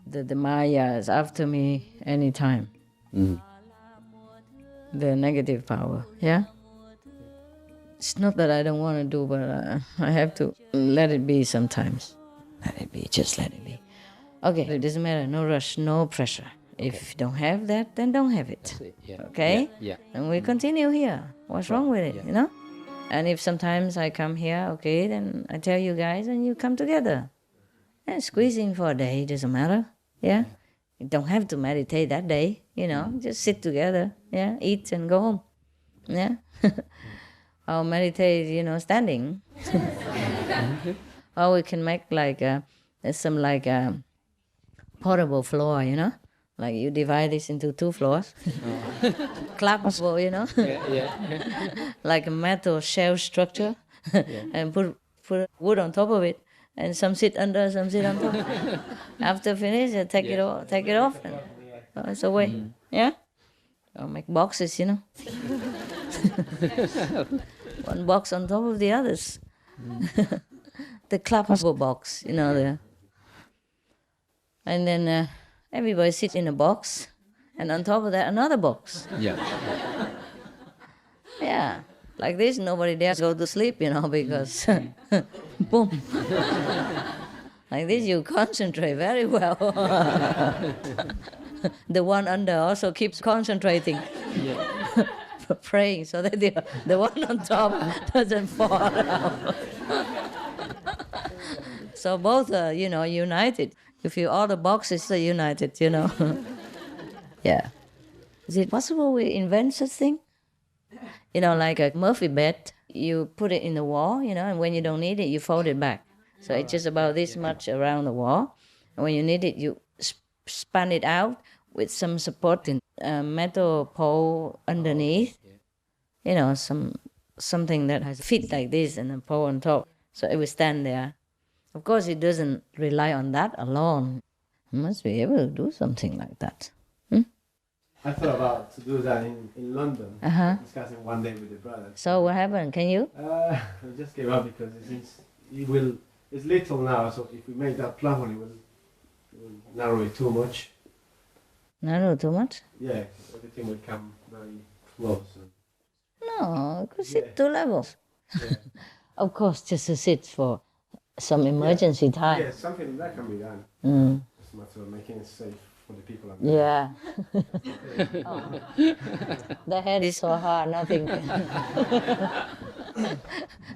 Speaker 7: The Maya is after me anytime. The negative power, It's not that I don't want to do, but I have to let it be sometimes. Let it be, just let it be. Okay, it doesn't matter, no rush, no pressure. If you don't have that, then don't have it. Okay?
Speaker 11: Yeah.
Speaker 7: And we continue here. What's wrong with it, you know? And if sometimes I come here, okay, then I tell you guys and you come together. And squeezing for a day doesn't matter, You don't have to meditate that day, you know, just sit together, eat and go home, Or meditate, you know, standing. Or we can make like some like portable floor, you know, like you divide this into 2 floors, clappable, you know, like a metal shell structure, and put wood on top of it. And some sit under, some sit on top. After finish, take it off, and it's away. Or make boxes, you know. One box on top of the others. The clappable box, you know. And then everybody sits in a box, and on top of that, another box. Like this, nobody dares go to sleep, you know, because boom. Like this, you concentrate very well. The one under also keeps concentrating, praying, so that the one on top doesn't fall down. So both are, you know, united. You feel all the boxes are united, you know. Is it possible we invent such thing? You know, like a Murphy bed, you put it in the wall, you know, and when you don't need it, you fold it back. So it's just about this much around the wall. And when you need it, you span it out with some supporting metal pole underneath. You know, something that has feet like this and a pole on top. So it will stand there. Of course, it doesn't rely on that alone. You must be able to do something like that.
Speaker 8: I thought about to do that in London, discussing one day with the brothers.
Speaker 7: So what happened? Can you?
Speaker 8: I just gave up because it's little now, so if we make that platform, it will narrow it too much.
Speaker 7: Narrow too much?
Speaker 8: Yeah, everything would come very close.
Speaker 7: No, you could sit 2 levels.
Speaker 8: Yeah.
Speaker 7: Of course, just to sit for some emergency time.
Speaker 8: Yeah, something that can be done. It's a matter of making it safe for the people.
Speaker 7: Yeah. The head is so hard, nothing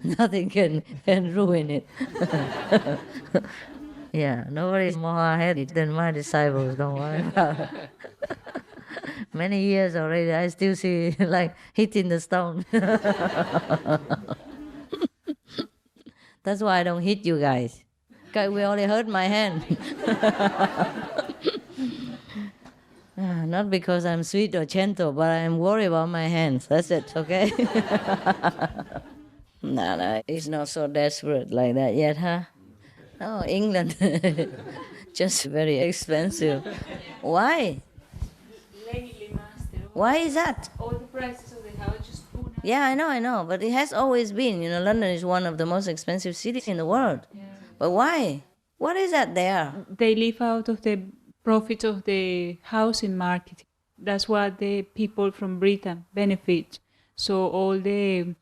Speaker 7: nothing can ruin it. Yeah, nobody's more hard-headed than my disciples, don't worry about it. Many years already, I still see like hitting the stone. That's why I don't hit you guys. Because we only hurt my hand. Not because I'm sweet or gentle, but I'm worried about my hands. That's it, okay? No, it's not so desperate like that yet, huh? Oh, England, just very expensive. Why? Why is that?
Speaker 12: All the prices of the house just gone up.
Speaker 7: Yeah, I know, but it has always been. London is one of the most expensive cities in the world. Yeah. But why? What is that there?
Speaker 12: They live out of the profits of the housing market. That's what the people from Britain benefit. So all the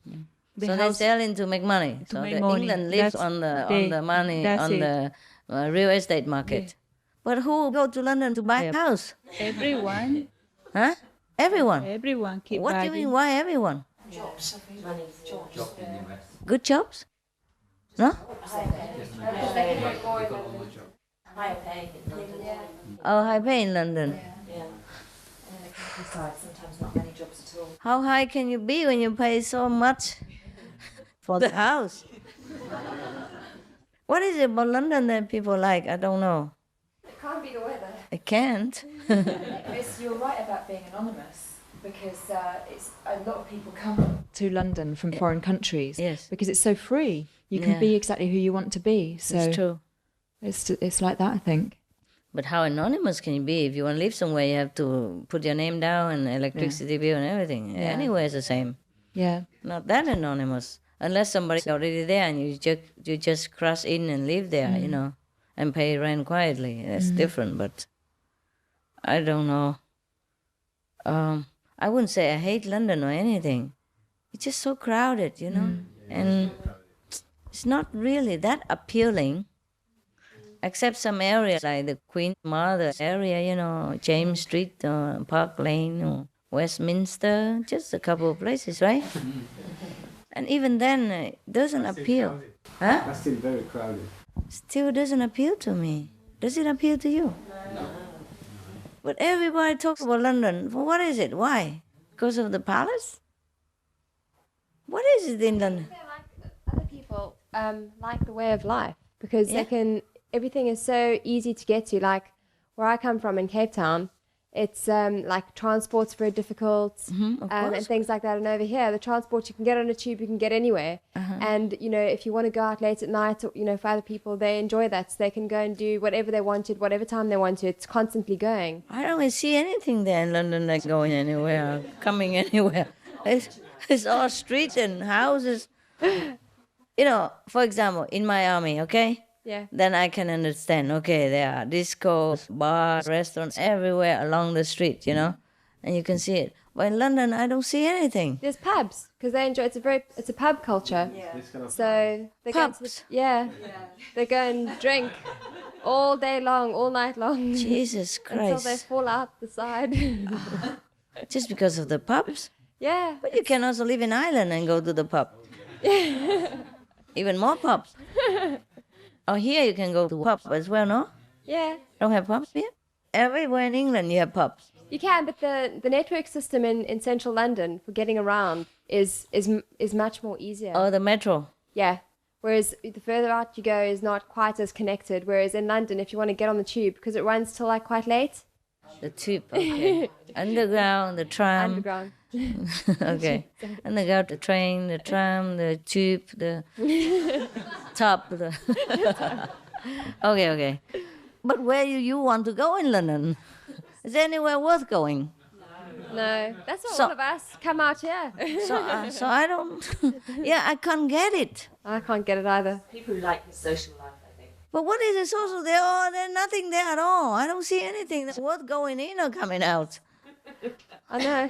Speaker 7: so they're selling to make money. So England lives on the money on the real estate market. Yeah. But who go to London to buy a house?
Speaker 12: Everyone.
Speaker 7: Huh? Everyone.
Speaker 12: Everyone keep
Speaker 7: What
Speaker 12: buying.
Speaker 7: do you mean? Why everyone?
Speaker 9: Jobs.
Speaker 7: Good jobs? No?
Speaker 9: Higher pay.
Speaker 7: Oh, high pay in London.
Speaker 9: Yeah. Besides, sometimes not many jobs at all.
Speaker 7: How high can you be when you pay so much for the house? What is it about London that people like? I don't know.
Speaker 13: It can't be the weather.
Speaker 7: It can't.
Speaker 13: You're right about being anonymous because it's a lot of people come to London from foreign countries.
Speaker 7: Yes.
Speaker 13: Because it's so free. You can be exactly who you want to be. So
Speaker 7: it's true.
Speaker 13: It's like that, I think.
Speaker 7: But how anonymous can you be? If you want to live somewhere, you have to put your name down and electricity bill and everything.
Speaker 13: Yeah.
Speaker 7: Anywhere is the same.
Speaker 13: Yeah.
Speaker 7: Not that anonymous. Unless somebody's already there and you just cross in and live there, and pay rent quietly. That's different, but I don't know. I wouldn't say I hate London or anything. It's just so crowded, and it's not really that appealing. Except some areas like the Queen Mother area, James Street, or Park Lane, or Westminster, just a couple of places, right? And even then, it doesn't appeal. Huh?
Speaker 8: That's still very crowded.
Speaker 7: Still doesn't appeal to me. Does it appeal to you?
Speaker 8: No.
Speaker 7: But everybody talks about London. Well, what is it? Why? Because of the palace? What is it in London?
Speaker 14: Other people like the way of life because everything is so easy to get to. Like where I come from in Cape Town, it's like transport's very difficult and things like that. And over here, the transport, you can get on a tube, you can get anywhere. And, if you want to go out late at night, or, for other people, they enjoy that. So they can go and do whatever they wanted, whatever time they wanted. It's constantly going.
Speaker 7: I don't see anything there in London like going anywhere, coming anywhere. It's all streets and houses. For example, in Miami, okay?
Speaker 14: Yeah.
Speaker 7: Then I can understand, okay, there are discos, bars, restaurants everywhere along the street, and you can see it. But in London, I don't see anything.
Speaker 14: There's pubs because they enjoy it's a pub culture. Yeah. So they
Speaker 7: pubs.
Speaker 14: They go and drink all day long, all night long.
Speaker 7: Jesus Christ.
Speaker 14: Until they fall out the side.
Speaker 7: Just because of the pubs?
Speaker 14: Yeah.
Speaker 7: But you can also live in Ireland and go to the pub. Even more pubs. Oh, here you can go to pubs as well, no?
Speaker 14: Yeah.
Speaker 7: Don't have pubs here? Everywhere in England you have pubs.
Speaker 14: You can, but the network system in central London for getting around is much more easier.
Speaker 7: Oh, the metro.
Speaker 14: Yeah. Whereas the further out you go is not quite as connected. Whereas in London, if you want to get on the tube, because it runs till like quite late.
Speaker 7: The tube, okay. Underground, the tram.
Speaker 14: Underground.
Speaker 7: Okay. Underground, the train, the tram, the tube, the top. Okay. But where do you want to go in London? Is there anywhere worth going?
Speaker 14: No, that's what all of us come out here.
Speaker 7: So I don't. I can't get it.
Speaker 14: I can't get it either.
Speaker 9: People who like the social life, I think.
Speaker 7: But what is it social there? Oh, there's nothing there at all. I don't see anything that's worth going in or coming out.
Speaker 14: I know.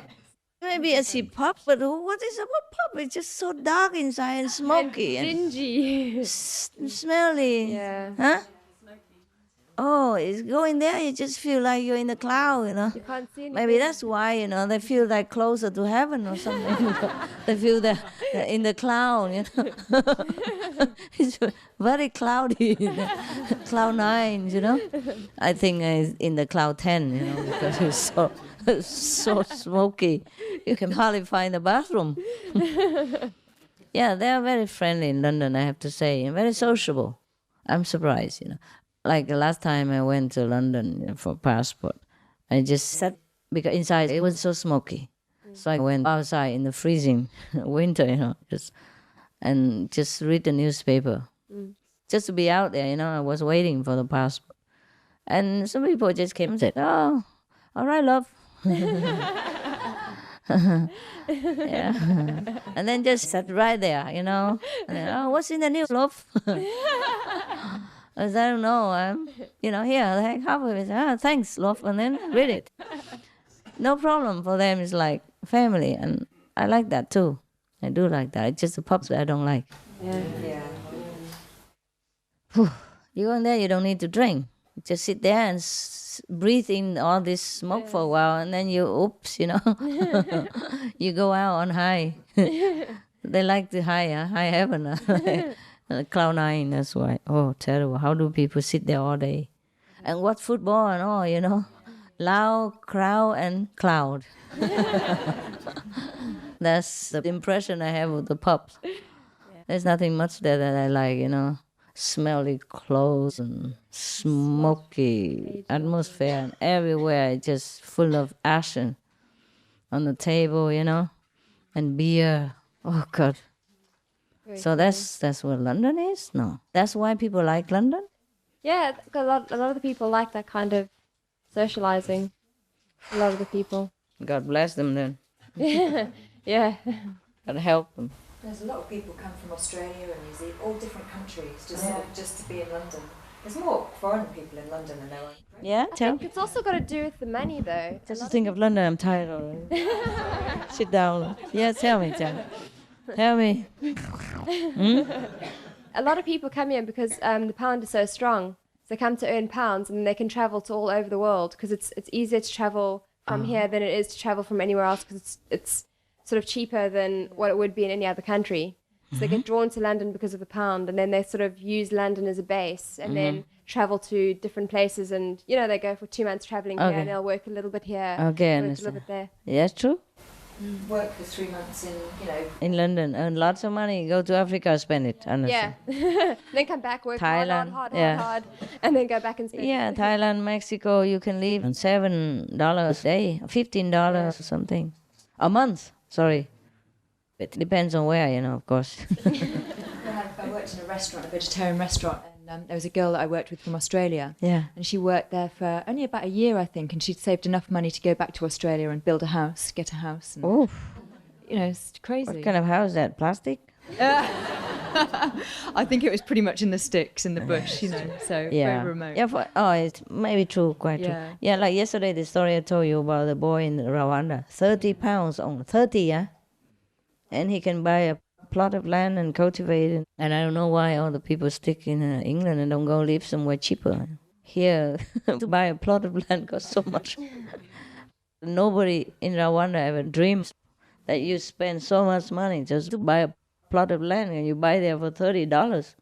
Speaker 7: Maybe I see pub, but what is about pub? It's just so dark inside and smoky
Speaker 14: and dingy.
Speaker 7: Smelly.
Speaker 14: Yeah.
Speaker 7: Huh? Oh, it's going there, you just feel like you're in the cloud, you know.
Speaker 14: You can't see anything.
Speaker 7: Maybe that's why, you know, they feel like closer to heaven or something. They feel that in the cloud, you know. It's very cloudy. Cloud 9, you know. I think it's in the cloud 10, you know, because it's so smoky. You can hardly find the bathroom. Yeah, they are very friendly in London, I have to say, and very sociable. I'm surprised, you know. Like the last time I went to London for passport, I just sat, because inside it was so smoky. So I went outside in the freezing winter, you know, just read the newspaper. Just to be out there, you know, I was waiting for the passport. And some people just came and said, oh, all right, love. Yeah. And then just sat right there, you know. And then, oh, what's in the news, love? I don't know, you know, here, like half of it, thanks, love, and then read it. No problem for them, it's like family, and I like that too. I do like that. It's just the pubs that I don't like.
Speaker 14: Yeah.
Speaker 7: You go in there, you don't need to drink. Just sit there and breathe in all this smoke for a while, and then oops, you know, you go out on high. They like the high heaven. Cloud 9, that's why. Oh, terrible. How do people sit there all day? And watch football and all, you know? Loud, crowd, and cloud. That's the impression I have of the pubs. There's nothing much there that I like, you know? Smelly clothes and smoky atmosphere, and everywhere just full of ash on the table, you know? And beer. Oh, God. So that's what London is? No. That's why people like London?
Speaker 14: Yeah, a lot of the people like that kind of socializing. A lot of the people.
Speaker 7: God bless them then.
Speaker 14: Yeah.
Speaker 7: Gotta help them.
Speaker 13: There's a lot of people come from Australia and New Zealand, all different countries, just to be in London. There's more foreign people in London than there are.
Speaker 7: Yeah,
Speaker 14: I think it's also got to do with the money, though.
Speaker 7: Just to think of London, I'm tired already. Sit down. Yeah, tell me. Tell me.
Speaker 14: A lot of people come here because the pound is so strong. So they come to earn pounds, and they can travel to all over the world because it's easier to travel from here than it is to travel from anywhere else because it's sort of cheaper than what it would be in any other country. So they get drawn to London because of the pound, and then they sort of use London as a base and then travel to different places, and, you know, they go for 2 months traveling here and they'll work a little bit here, work a little bit there.
Speaker 7: Yeah, it's true.
Speaker 13: Work for 3 months in, you know...
Speaker 7: In London, earn lots of money, go to Africa, spend it, honestly.
Speaker 14: Yeah. Then come back, work
Speaker 7: Thailand,
Speaker 14: hard, and then go back and spend it.
Speaker 7: Yeah, Thailand, Mexico, you can live on $7 a day, $15 or something. A month, sorry. It depends on where, you know, of course.
Speaker 13: I worked in a restaurant, a vegetarian restaurant, and there was a girl that I worked with from Australia.
Speaker 7: Yeah.
Speaker 13: And she worked there for only about a year, I think, and she'd saved enough money to go back to Australia and build a house, get a house. And, you know, it's crazy.
Speaker 7: What kind of house is that? Plastic?
Speaker 13: I think it was pretty much in the sticks, in the bush, you know, so very remote.
Speaker 7: Yeah, it's maybe true, quite true. Yeah, like yesterday, the story I told you about the boy in Rwanda, 30 pounds on 30, yeah? And he can buy a plot of land and cultivate it. And I don't know why all the people stick in England and don't go live somewhere cheaper. Here, to buy a plot of land costs so much. Nobody in Rwanda ever dreams that you spend so much money just to buy a plot of land, and you buy there for $30,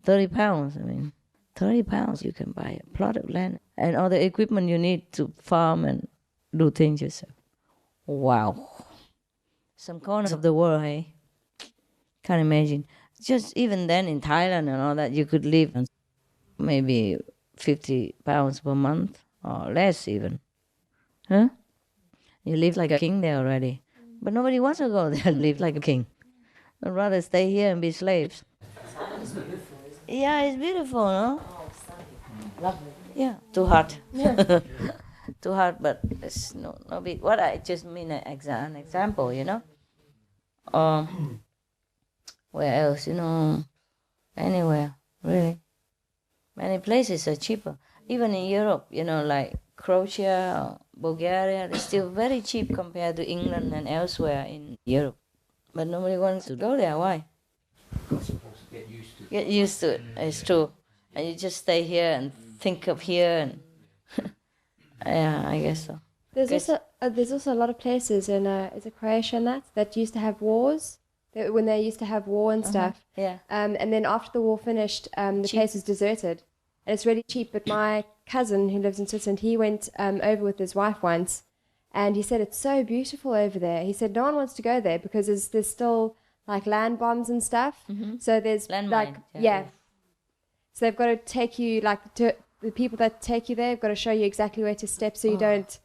Speaker 7: 30 pounds. I mean, 30 pounds you can buy a plot of land and all the equipment you need to farm and do things yourself. Wow. Some corners of the world, hey? Can't imagine. Just even then in Thailand and all that, you could live on maybe 50 pounds per month or less even. Huh? You live like a king there already. But nobody wants to go there and live like a king. I'd rather stay here and be slaves. Yeah, it's beautiful, no?
Speaker 13: Lovely.
Speaker 7: Yeah, too hot. Yeah. Too hot, but it's no big. What I just mean an example, you know? Where else, you know? Anywhere, really. Many places are cheaper. Even in Europe, like Croatia or Bulgaria, it's still very cheap compared to England and elsewhere in Europe. But nobody wants to go there. Why? Get used to it. It's true. And you just stay here and think of here. And yeah, I guess so.
Speaker 14: There's also a lot of places in is it Croatia and that used to have wars. When they used to have war and stuff.
Speaker 7: Yeah.
Speaker 14: And then after the war finished, the place was deserted. And it's really cheap. But my cousin who lives in Switzerland, he went over with his wife once. And he said it's so beautiful over there. He said no one wants to go there because there's still like land bombs and stuff.
Speaker 7: Mm-hmm.
Speaker 14: So there's
Speaker 7: landmine.
Speaker 14: Yeah. So they've got to take you the people that take you there have got to show you exactly where to step so you don't.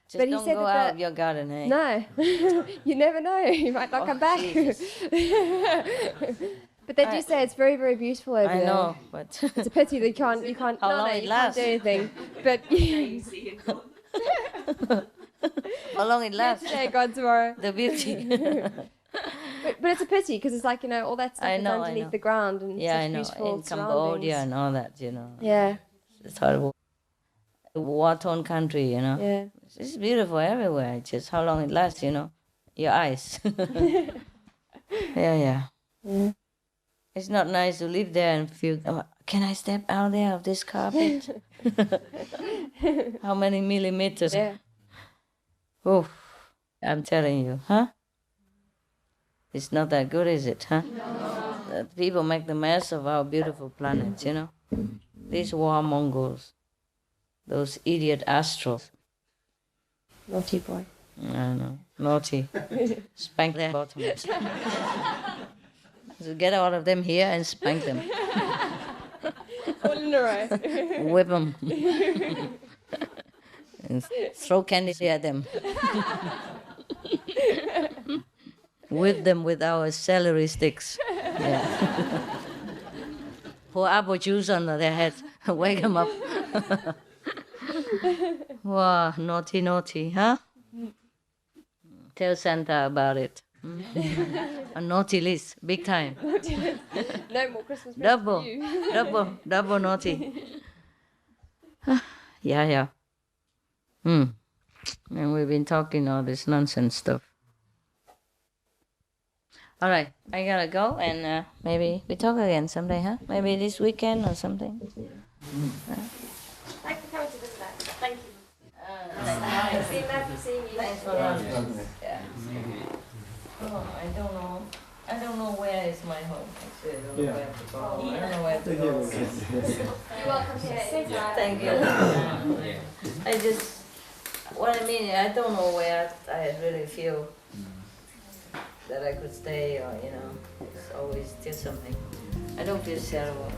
Speaker 7: Just don't go out of your garden, eh?
Speaker 14: No, you never know. You might not come back. But they do say it's very, very beautiful over there.
Speaker 7: I know, but
Speaker 14: it's a pity that you can't.
Speaker 7: How long it lasts?
Speaker 14: Can't do anything. But
Speaker 7: how long it lasts?
Speaker 14: Today, gone tomorrow.
Speaker 7: The beauty.
Speaker 14: but it's a pity because it's like all that stuff is underneath the ground and
Speaker 7: yeah,
Speaker 14: such
Speaker 7: I know.
Speaker 14: beautiful
Speaker 7: In Cambodia and all that,
Speaker 14: Yeah.
Speaker 7: It's horrible. War-torn country,
Speaker 14: Yeah.
Speaker 7: It's beautiful everywhere. Just how long it lasts, Your eyes. Yeah. It's not nice to live there and feel, can I step out there of this carpet? How many millimeters?
Speaker 14: Yeah.
Speaker 7: Oof. I'm telling you, huh? It's not that good, is it, huh? No. People make the mess of our beautiful planet, These war Mongols. Those idiot Astros.
Speaker 14: Naughty boy.
Speaker 7: I know. Naughty. Spank their bottoms. So get all of them here and spank them.
Speaker 14: All in a row.
Speaker 7: Whip them. And throw candy at them. Whip them with our celery sticks. Yeah. Pour apple juice on their head. Wake them up. Wow, naughty, huh? Tell Santa about it. A naughty list, big time.
Speaker 14: No more Christmas presents for you.
Speaker 7: double naughty. Yeah. And we've been talking all this nonsense stuff. All right, I gotta go, and maybe we talk again someday, huh? Maybe this weekend or something.
Speaker 14: Thanks for coming to visit us. Thank you.
Speaker 7: Nice.
Speaker 14: It's been lovely seeing you.
Speaker 7: Thanks for running. Yeah. Oh, I don't know where is my home. Actually, I don't know where to go. I don't know where to go.
Speaker 14: You're welcome here anytime.
Speaker 7: Thank you. What I mean, I don't know where I really feel that I could stay, or it's always still something. I don't feel terrible.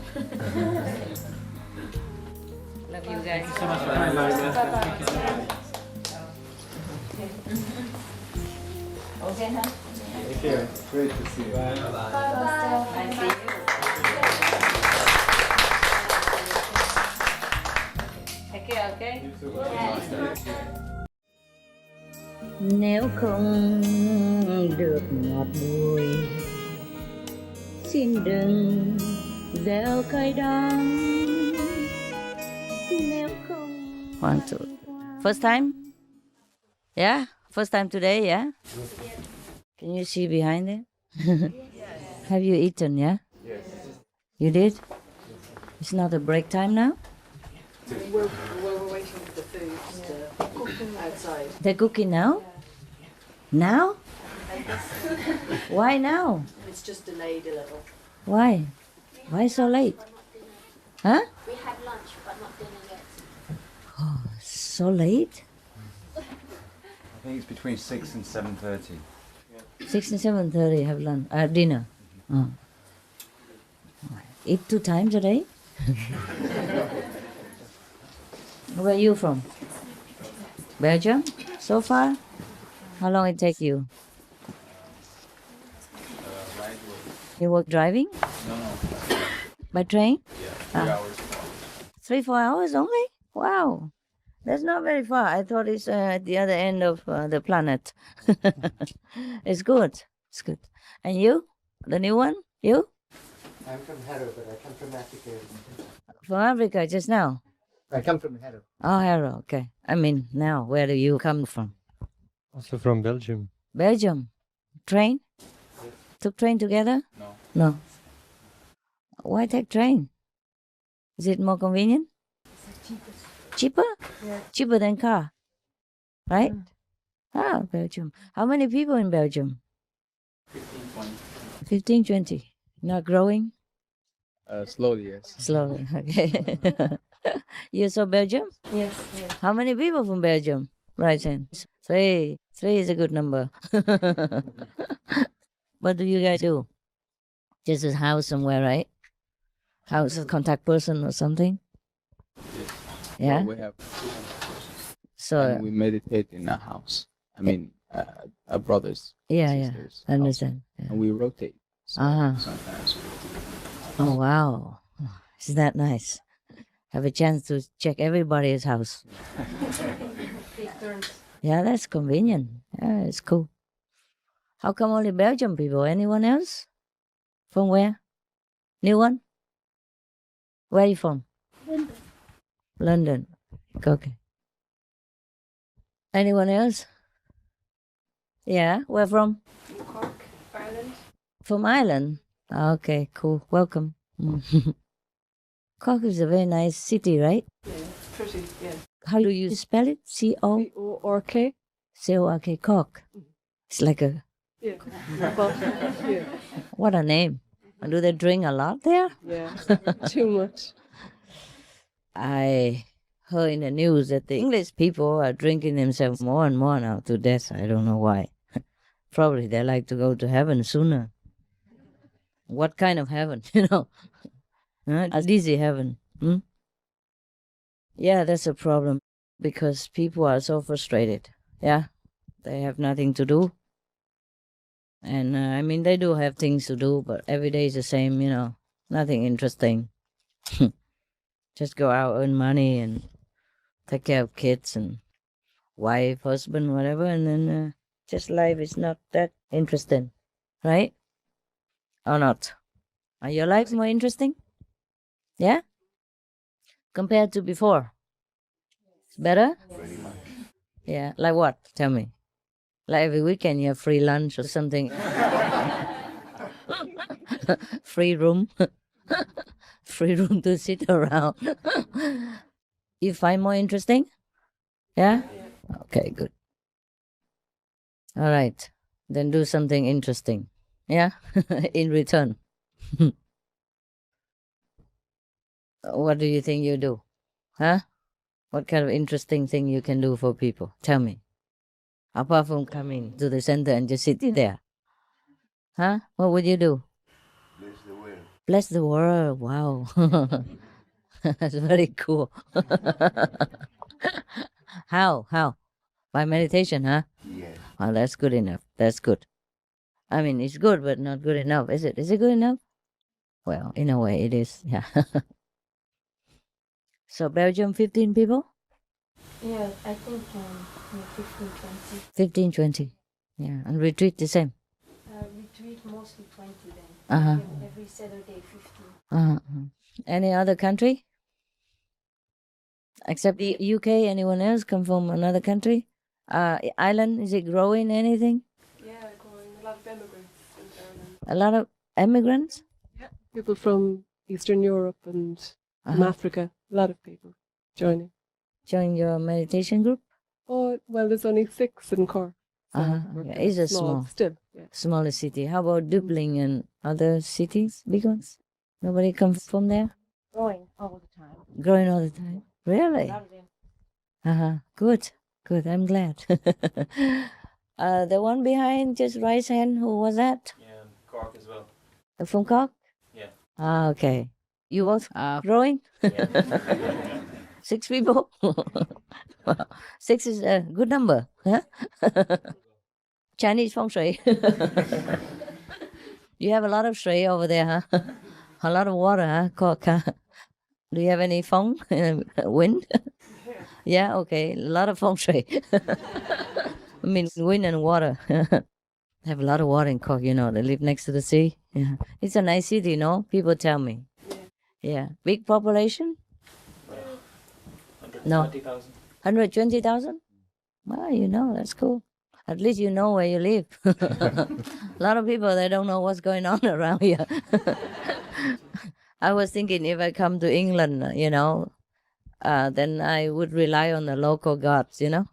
Speaker 7: Love you guys.
Speaker 8: Thank you so much for coming.
Speaker 7: Okay, huh?
Speaker 8: Take care. Great to see you. Bye.
Speaker 14: Bye.
Speaker 7: I see you. Take care, okay?
Speaker 8: You too.
Speaker 7: Nếu không được ngọt bùi, xin đừng gieo cay đắng. Nếu không. 1, 2. First time? Yeah? First time today, yeah? Can you see behind there? Have you eaten, yeah?
Speaker 8: Yes.
Speaker 7: You did? It's not a break time now?
Speaker 10: We're waiting for the food outside.
Speaker 7: They're cooking now? Now? Why now?
Speaker 10: It's just delayed a little.
Speaker 7: Why? Why so late? Huh?
Speaker 9: We had lunch, but not dinner yet.
Speaker 7: Oh, so late?
Speaker 3: I think it's between 6 and 7:30.
Speaker 7: 6 and 7:30 have lunch, dinner. Oh. Eat 2 times a day? Where are you from? Belgium? So far? How long it take you? You work driving?
Speaker 3: No.
Speaker 7: By train?
Speaker 3: Yeah, 3 hours.
Speaker 7: 3-4 hours only? Wow. That's not very far. I thought it's at the other end of the planet. It's good. It's good. And you? The new one? You?
Speaker 8: I'm from Harrow, but I come from Africa.
Speaker 7: From Africa just now?
Speaker 8: I come from Harrow.
Speaker 7: Oh, Harrow, okay. I mean, now, where do you come from?
Speaker 15: Also from Belgium.
Speaker 7: Belgium. Train? Took train together?
Speaker 3: No.
Speaker 7: No. Why take train? Is it more convenient? Cheaper?
Speaker 14: Yeah.
Speaker 7: Cheaper than car, right? Ah, Belgium. How many people in Belgium? 15, 20. Not growing?
Speaker 3: Slowly, yes.
Speaker 7: Slowly, okay. You saw Belgium?
Speaker 14: Yes, yes.
Speaker 7: How many people from Belgium? Right hand. Three. Three is a good number. What do you guys do? Just a house somewhere, right? House a contact person or something? Yeah?
Speaker 3: Well, we have
Speaker 7: So,
Speaker 3: and we meditate in our house. I mean, our brothers.
Speaker 7: yeah,
Speaker 3: sisters,
Speaker 7: I understand.
Speaker 3: And we rotate. So
Speaker 7: Uh-huh.
Speaker 3: sometimes
Speaker 7: Oh, wow. Isn't that nice? Have a chance to check everybody's house. Yeah, that's convenient. Yeah, it's cool. How come only Belgian people? Anyone else? From where? New one? Where are you from?
Speaker 9: London.
Speaker 7: London. Okay. Anyone else? Yeah, where from?
Speaker 9: Cork, Ireland.
Speaker 7: From Ireland. Okay, cool. Welcome. Cork is a very nice city, right?
Speaker 9: Yeah, it's pretty, yeah.
Speaker 7: How do you spell it? C-O?
Speaker 9: C-O-R-K.
Speaker 7: C-O-R-K, Cork. It's like a...
Speaker 9: Yeah. Well, yeah.
Speaker 7: What a name. And do they drink a lot there?
Speaker 9: Yeah, too much.
Speaker 7: I heard in the news that the English people are drinking themselves more and more now to death. I don't know why. Probably they like to go to heaven sooner. What kind of heaven, you know? A dizzy heaven. Hmm? Yeah, that's a problem because people are so frustrated. Yeah, they have nothing to do. And I mean, they do have things to do, but every day is the same, you know, nothing interesting. Just go out, earn money, and take care of kids and wife, husband, whatever, and then just life is not that interesting, right? Or not? Are your life more interesting? Yeah? Compared to before? It's better?
Speaker 3: pretty much.
Speaker 7: Yeah, like what? Tell me. Like every weekend you have free lunch or something. Free room. Free room to sit around. You find more interesting? Yeah? Okay, good. All right. Then do something interesting. Yeah? In return. What do you think you do? Huh? What kind of interesting thing you can do for people? Tell me. Apart from coming to the center and just sitting there. Huh? What would you do?
Speaker 3: Bless the world.
Speaker 7: Bless the world. Wow. That's very cool. How? By meditation, huh?
Speaker 3: Yes.
Speaker 7: Oh, that's good enough. That's good. I mean, it's good, but not good enough. Is it? Is it good enough? Well, in a way, it is. Yeah. So, Belgium, 15 people?
Speaker 9: Yeah, I think 15, 20.
Speaker 7: 15, 20. Yeah. And retreat the same?
Speaker 9: Retreat mostly 20 then.
Speaker 7: Uh-huh.
Speaker 9: Every Saturday 15.
Speaker 7: Uh-huh. Any other country? Except the UK, anyone else come from another country? Ireland, is it growing anything?
Speaker 9: Yeah, growing. A lot of immigrants in Ireland.
Speaker 7: A lot of immigrants?
Speaker 9: Yeah, people from Eastern Europe and from Africa. A lot of people joining.
Speaker 7: Join your meditation group?
Speaker 9: Oh, well, there's only 6 in Cork. So
Speaker 7: Yeah, it's a small.
Speaker 9: Still, yeah.
Speaker 7: Smaller city. How about Dublin and other cities, big ones? Nobody comes from there?
Speaker 10: Growing all the time.
Speaker 7: Growing all the time? Really?
Speaker 10: A lot of them.
Speaker 7: Good. I'm glad. The one behind, just raise hand. Who was that?
Speaker 16: Yeah, Cork as well.
Speaker 7: From Cork?
Speaker 16: Yeah.
Speaker 7: Okay. You both are growing?
Speaker 16: Yeah.
Speaker 7: 6 people? Wow. 6 is a good number. Huh? Chinese feng shui. You have a lot of shui over there, huh? A lot of water, huh? Cork, huh? Do you have any feng? Wind? Yeah, okay. A lot of feng shui. I mean, wind and water. They have a lot of water in Cork, you know. They live next to the sea. Yeah. It's a nice city, you know. People tell me. Yeah. Big population? No.
Speaker 16: 120,000.
Speaker 7: 120,000? Well, you know, that's cool. At least you know where you live. A lot of people, they don't know what's going on around here. I was thinking if I come to England, you know, then I would rely on the local gods, you know,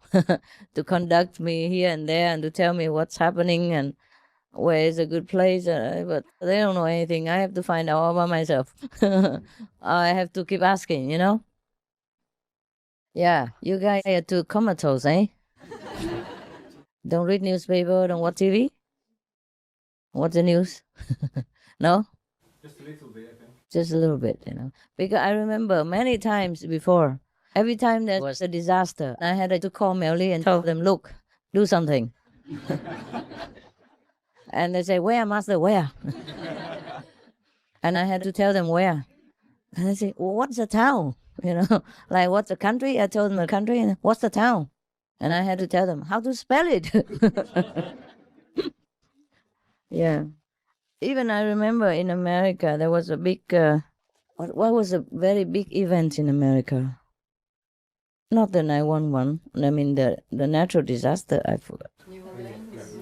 Speaker 7: to conduct me here and there and to tell me what's happening and where is a good place. But they don't know anything. I have to find out all by myself. I have to keep asking, you know. Yeah, you guys are too comatose, eh? Don't read newspaper, don't watch TV? Watch the news? No?
Speaker 8: Just a little bit, I think.
Speaker 7: Just a little bit, you know. Because I remember many times before, every time there was a disaster, I had to call Melly and tell them, look, do something. And they say, where, master, where? And I had to tell them where. And they say, well, what's the town? You know, like, what's the country? I told them the country, and what's the town? And I had to tell them how to spell it. Yeah. Even I remember in America, there was a big, what was a very big event in America? Not the 911, I mean the natural disaster, I forgot.
Speaker 13: New Orleans? Was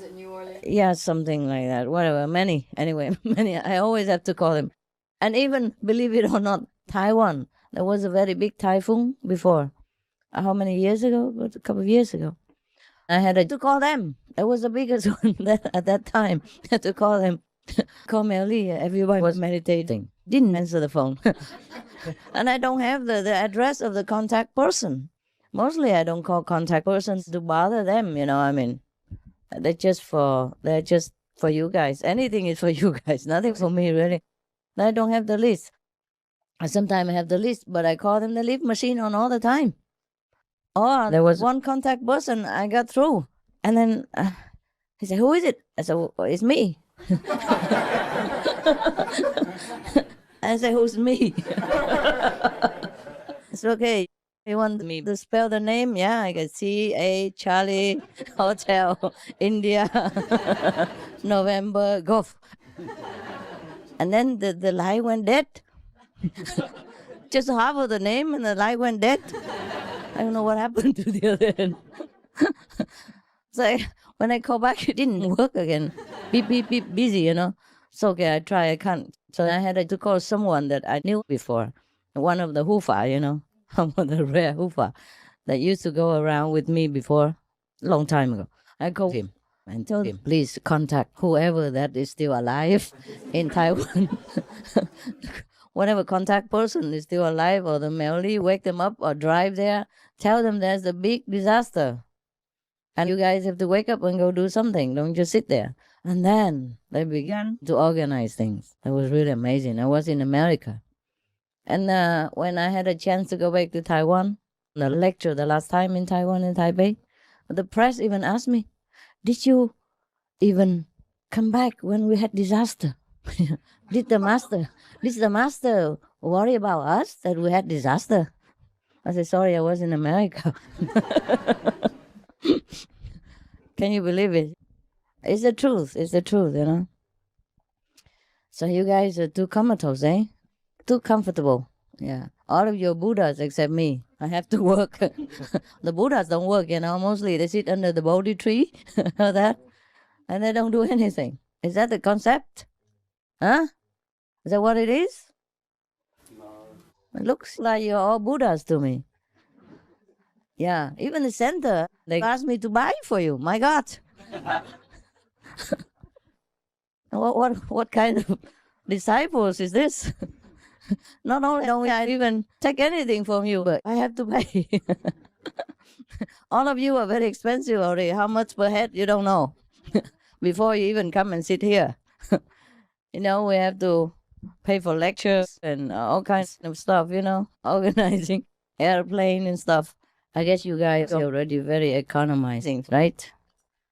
Speaker 13: it New Orleans?
Speaker 7: Yeah, something like that, whatever, many, anyway, many, I always have to call them. And even, believe it or not, Taiwan, there was a very big typhoon before. How many years ago? A couple of years ago. I had to call them. That was the biggest one at that time. I had to call them. Call Melly. Everybody was meditating. Didn't answer the phone. And I don't have the address of the contact person. Mostly I don't call contact persons to bother them, you know, I mean. They're just for you guys. Anything is for you guys. Nothing for me, really. I don't have the list. Sometimes I have the list, but I call them the leave machine on all the time. Oh, there was one contact person I got through. And then he said, who is it? I said, well, it's me. I said, who's me? It's okay. You want me to spell the name? Yeah, I got C-A, Charlie, Hotel, India, November, Golf. And then the light went dead. Just half of the name and the light went dead. I don't know what happened to the other end. So when I call back, it didn't work again. Beep, beep, beep, busy, you know. It's okay, I try, I can't. So I had to call someone that I knew before. One of the Hufa, you know. One of the rare Hufa that used to go around with me before, a long time ago. I called him and told him, please contact whoever that is still alive in Taiwan. Whatever contact person is still alive, or the Melly, wake them up or drive there. Tell them there's a big disaster. And you guys have to wake up and go do something. Don't just sit there. And then they began to organize things. It was really amazing. I was in America. And when I had a chance to go back to Taiwan, the lecture the last time in Taiwan, in Taipei, the press even asked me, did you even come back when we had disaster? Did the master worry about us that we had disaster? I said, sorry, I was in America. Can you believe it? It's the truth, you know. So you guys are too comatose, eh? Too comfortable. Yeah. All of your Buddhas except me. I have to work. The Buddhas don't work, you know. Mostly they sit under the Bodhi tree, that, and they don't do anything. Is that the concept? Huh? Is that what it is? No. It looks like you're all Buddhas to me. Yeah. Even the center, they asked me to buy for you. My God. What kind of disciples is this? Not only don't I even take anything from you, but I have to pay. All of you are very expensive already. How much per head, you don't know. Before you even come and sit here. You know, we have to pay for lectures and all kinds of stuff, you know, organizing airplane and stuff. I guess you guys are already very economizing, right?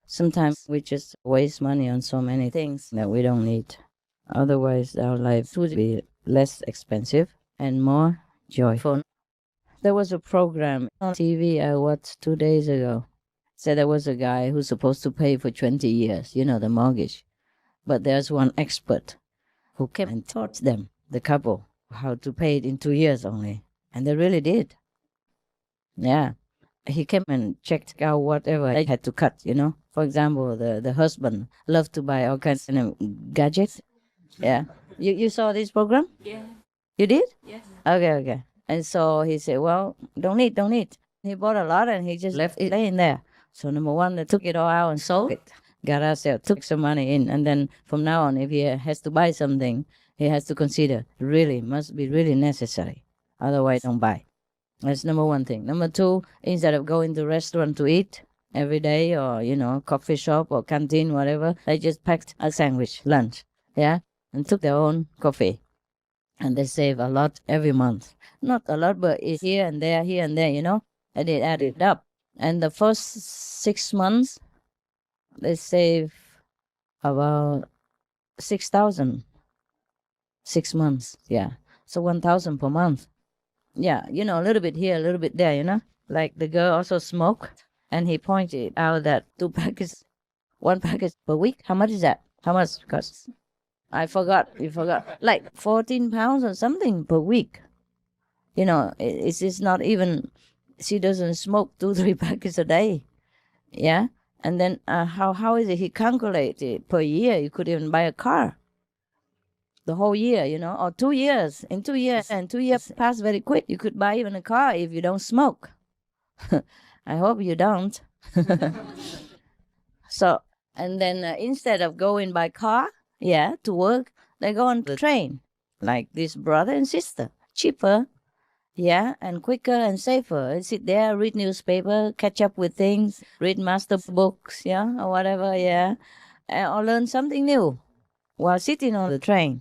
Speaker 7: Sometimes we just waste money on so many things that we don't need. Otherwise, our lives would be less expensive and more joyful. There was a program on TV I watched 2 days ago. So there was a guy who's supposed to pay for 20 years, you know, the mortgage. But there's one expert who came and taught them, the couple, how to pay it in 2 years only. And they really did. Yeah. He came and checked out whatever they had to cut, you know. For example, the husband loved to buy all kinds of gadgets. Yeah. You saw this program?
Speaker 12: Yeah.
Speaker 7: You did?
Speaker 12: Yes.
Speaker 7: Okay. And so he said, well, don't need. He bought a lot and he just left it laying there. So number one, they took it all out and sold it. Garage sale, took some money in. And then from now on, if he has to buy something, he has to consider, really, must be really necessary. Otherwise, don't buy. That's number one thing. Number two, instead of going to restaurant to eat every day or, you know, coffee shop or canteen, whatever, they just packed a sandwich, lunch, yeah, and took their own coffee. And they save a lot every month. Not a lot, but it's here and there, you know, and it added up. And the first 6 months, they save about 6,000. 6 months, yeah. So 1,000 per month. Yeah, you know, a little bit here, a little bit there, you know. Like the girl also smoked, and he pointed out that 2 packets, 1 packet per week. How much is that? How much costs? I forgot. You forgot. Like 14 pounds or something per week. You know, it's not even, she doesn't smoke 2-3 packets a day. Yeah. And then how is it? He calculated per year. You could even buy a car. The whole year, you know, or 2 years. In 2 years, and 2 years pass very quick. You could buy even a car if you don't smoke. I hope you don't. So, and then instead of going by car, yeah, to work, they go on the train, like this brother and sister. Cheaper, yeah, and quicker and safer. They sit there, read newspaper, catch up with things, read master books, yeah, or whatever, yeah, or learn something new while sitting on the train,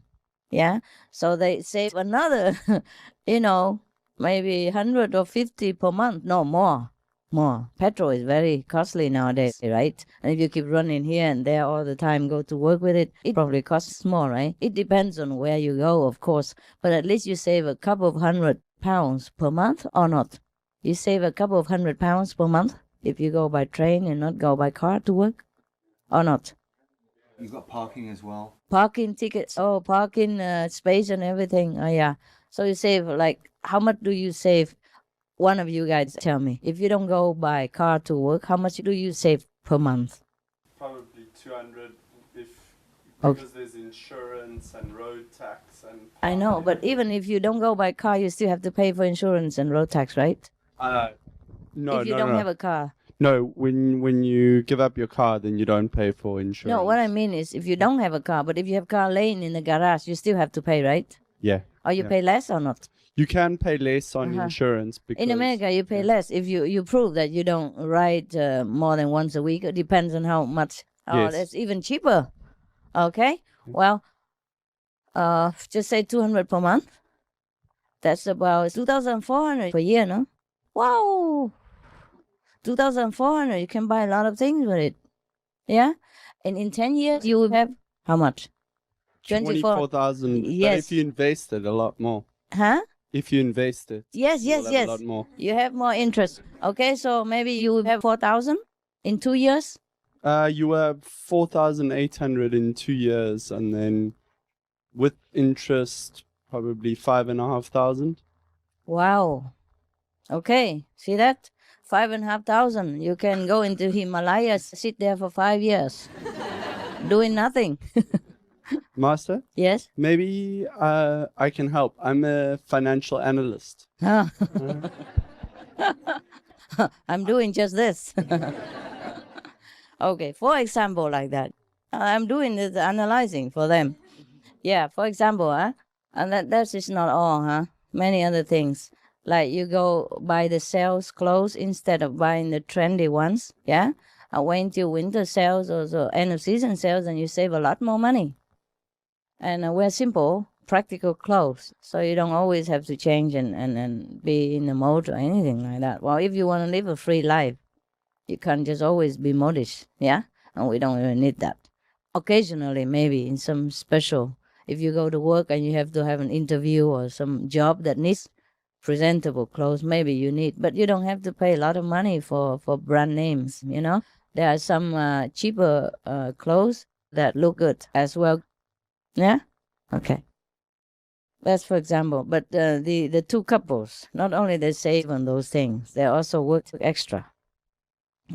Speaker 7: yeah. So they save another, you know, maybe 100 or 50 per month, no more. Petrol is very costly nowadays, right? And if you keep running here and there all the time, go to work with it, it probably costs more, right? It depends on where you go, of course. But at least you save a couple of £100 per month or not? You save a couple of £100 per month if you go by train and not go by car to work or not?
Speaker 3: You've got parking as well.
Speaker 7: Parking tickets, parking space and everything. Oh, yeah. So you save, like, how much do you save? One of you guys tell me. If you don't go by car to work, how much do you save per month?
Speaker 16: Probably 200 because
Speaker 7: Okay.
Speaker 16: there's insurance and road tax and.
Speaker 7: I know, but even if you don't go by car, you still have to pay for insurance and road tax, right?
Speaker 16: No,
Speaker 7: if you don't have a car.
Speaker 16: No, when you give up your car, then you don't pay for insurance.
Speaker 7: No, what I mean is if you don't have a car, but if you have car laying in the garage, you still have to pay, right?
Speaker 16: Yeah.
Speaker 7: Or you pay less or not?
Speaker 16: You can pay less on
Speaker 7: Uh-huh.
Speaker 16: insurance because
Speaker 7: In America, you pay less if you prove that you don't ride more than once a week. It depends on how much. Oh,
Speaker 16: Yes.
Speaker 7: that's even cheaper. Okay. Well, just say 200 per month. That's about 2,400 per year, no? Wow. 2,400. You can buy a lot of things with it. Yeah. And in 10 years, you will have how much?
Speaker 16: 24,000.
Speaker 7: Yes.
Speaker 16: But if you invested a lot more.
Speaker 7: Huh?
Speaker 16: If you invested.
Speaker 7: Yes.
Speaker 16: you'll have a lot more.
Speaker 7: You have more interest. Okay, so maybe you will have 4,000 in 2 years.
Speaker 16: You have 4,800 in 2 years, and then with interest, probably 5,500.
Speaker 7: Wow. Okay, see that? 5,500. You can go into Himalayas, sit there for 5 years, doing nothing.
Speaker 16: Master?
Speaker 7: Yes?
Speaker 16: Maybe I can help. I'm a financial analyst.
Speaker 7: Ah. I'm doing just this. Okay, for example, like that. I'm doing the analyzing for them. Yeah, for example, and that is not all, many other things. Like you go buy the sales clothes instead of buying the trendy ones, yeah? I wait till winter sales or the end of season sales and you save a lot more money. And wear simple, practical clothes, so you don't always have to change and be in the mode or anything like that. Well, if you want to live a free life, you can't just always be modish, yeah? And we don't even need that. Occasionally, maybe in some special, if you go to work and you have to have an interview or some job that needs presentable clothes, maybe you need, but you don't have to pay a lot of money for brand names, you know. There are some cheaper clothes that look good as well. Yeah? Okay. That's for example. But the two couples, not only they save on those things, they also work extra.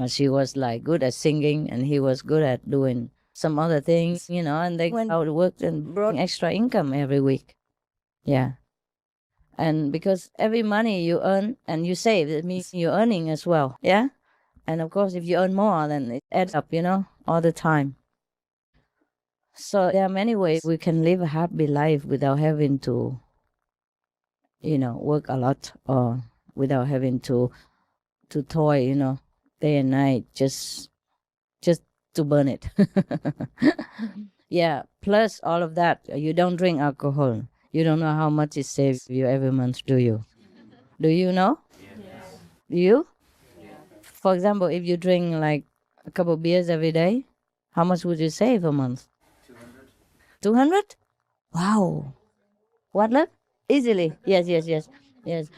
Speaker 7: She was like good at singing and he was good at doing some other things, you know, and they went out to work and brought extra income every week. Yeah. And because every money you earn and you save, it means you're earning as well. Yeah. And of course, if you earn more, then it adds up, you know, all the time. So there are many ways we can live a happy life without having to, you know, work a lot or without having to toil, you know, day and night, just to burn it. Yeah. Plus all of that, you don't drink alcohol. You don't know how much it saves you every month, do you? Do you know? Yes. Do you? Yeah. For example, if you drink like a couple of beers every day, how much would you save a month? 200. 200? Wow. What left? Easily. Yes.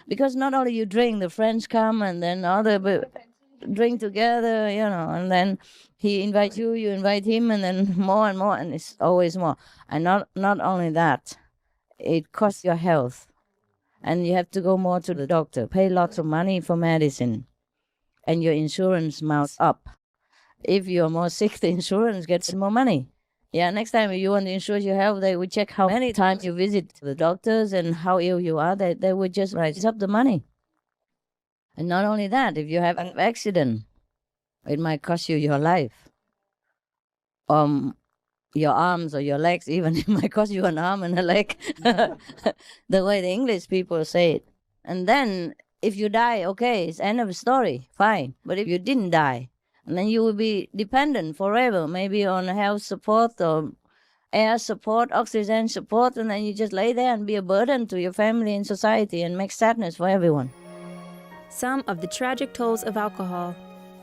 Speaker 7: Because not only you drink, the friends come and then all the drink together, you know, and then he invites you, you invite him, and then more and more, and it's always more. And not only that, it costs your health. And you have to go more to the doctor, pay lots of money for medicine, and your insurance mounts up. If you're more sick, the insurance gets more money. Yeah, next time if you want to insure your health, they will check how many times you visit the doctors and how ill you are. They would just raise up the money. And not only that, if you have an accident, it might cost you your life. Your arms or your legs, even it might cost you an arm and a leg. The way the English people say it. And then if you die, okay, it's end of story, fine. But if you didn't die, and then you will be dependent forever, maybe on health support or air support, oxygen support, and then you just lay there and be a burden to your family and society and make sadness for everyone.
Speaker 17: Some of the tragic tolls of alcohol.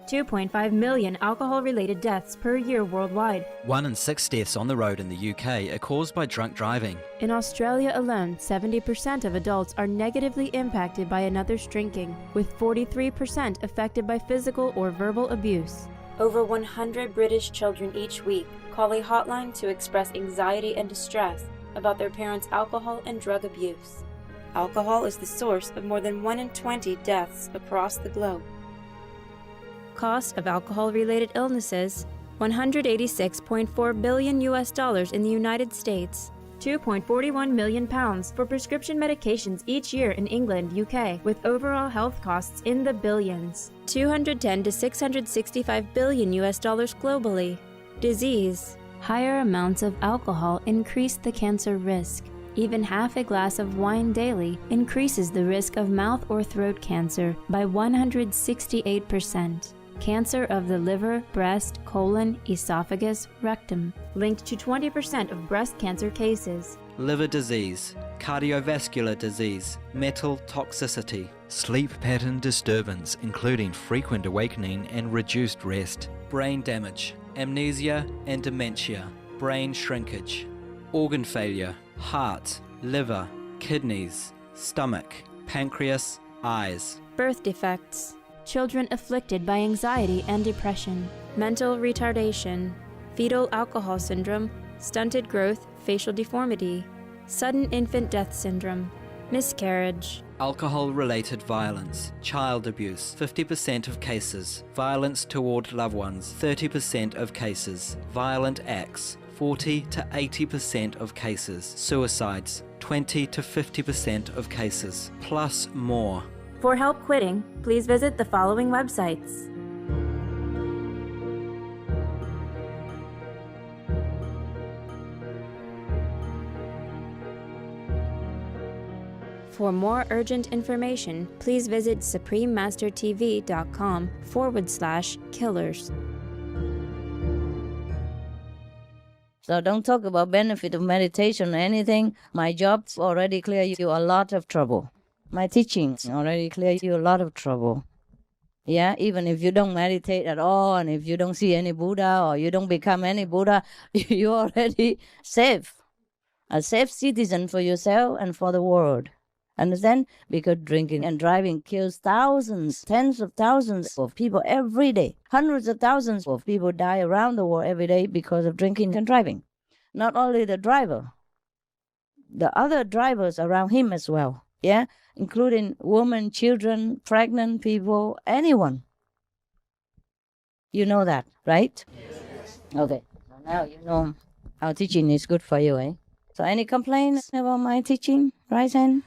Speaker 17: 2.5 million alcohol-related deaths per year worldwide.
Speaker 18: 1 in 6 deaths on the road in the UK are caused by drunk driving.
Speaker 17: In Australia alone, 70% of adults are negatively impacted by another's drinking, with 43% affected by physical or verbal abuse. Over 100 British children each week call a hotline to express anxiety and distress about their parents' alcohol and drug abuse. Alcohol is the source of more than 1 in 20 deaths across the globe. Cost of alcohol-related illnesses, $186.4 billion in the United States, £2.41 million for prescription medications each year in England, UK, with overall health costs in the billions, $210 to $665 billion globally. Disease. Higher amounts of alcohol increase the cancer risk. Even half a glass of wine daily increases the risk of mouth or throat cancer by 168%. Cancer of the liver, breast, colon, esophagus, rectum, linked to 20% of breast cancer cases.
Speaker 18: Liver disease, cardiovascular disease, metal toxicity, sleep pattern disturbance including frequent awakening and reduced rest, brain damage, amnesia and dementia, brain shrinkage, organ failure, heart, liver, kidneys, stomach, pancreas, eyes.
Speaker 17: Birth defects. Children afflicted by anxiety and depression, mental retardation, fetal alcohol syndrome, stunted growth, facial deformity, sudden infant death syndrome, miscarriage.
Speaker 18: Alcohol-related violence, child abuse, 50% of cases, violence toward loved ones, 30% of cases, violent acts, 40 to 80% of cases, suicides, 20 to 50% of cases, plus more.
Speaker 17: For help quitting, please visit the following websites. For more urgent information, please visit suprememastertv.com/killers.
Speaker 7: So don't talk about benefit of meditation or anything. My job's already clear you a lot of trouble. My teaching already clear you a lot of trouble. Yeah, even if you don't meditate at all, and if you don't see any Buddha, or you don't become any Buddha, you're already safe. A safe citizen for yourself and for the world. Understand? Because drinking and driving kills thousands, tens of thousands of people every day. Hundreds of thousands of people die around the world every day because of drinking and driving. Not only the driver, the other drivers around him as well. Yeah? Including women, children, pregnant people, anyone. You know that, right? Okay. So now you know how teaching is good for you, eh? So any complaints about my teaching? Right hand?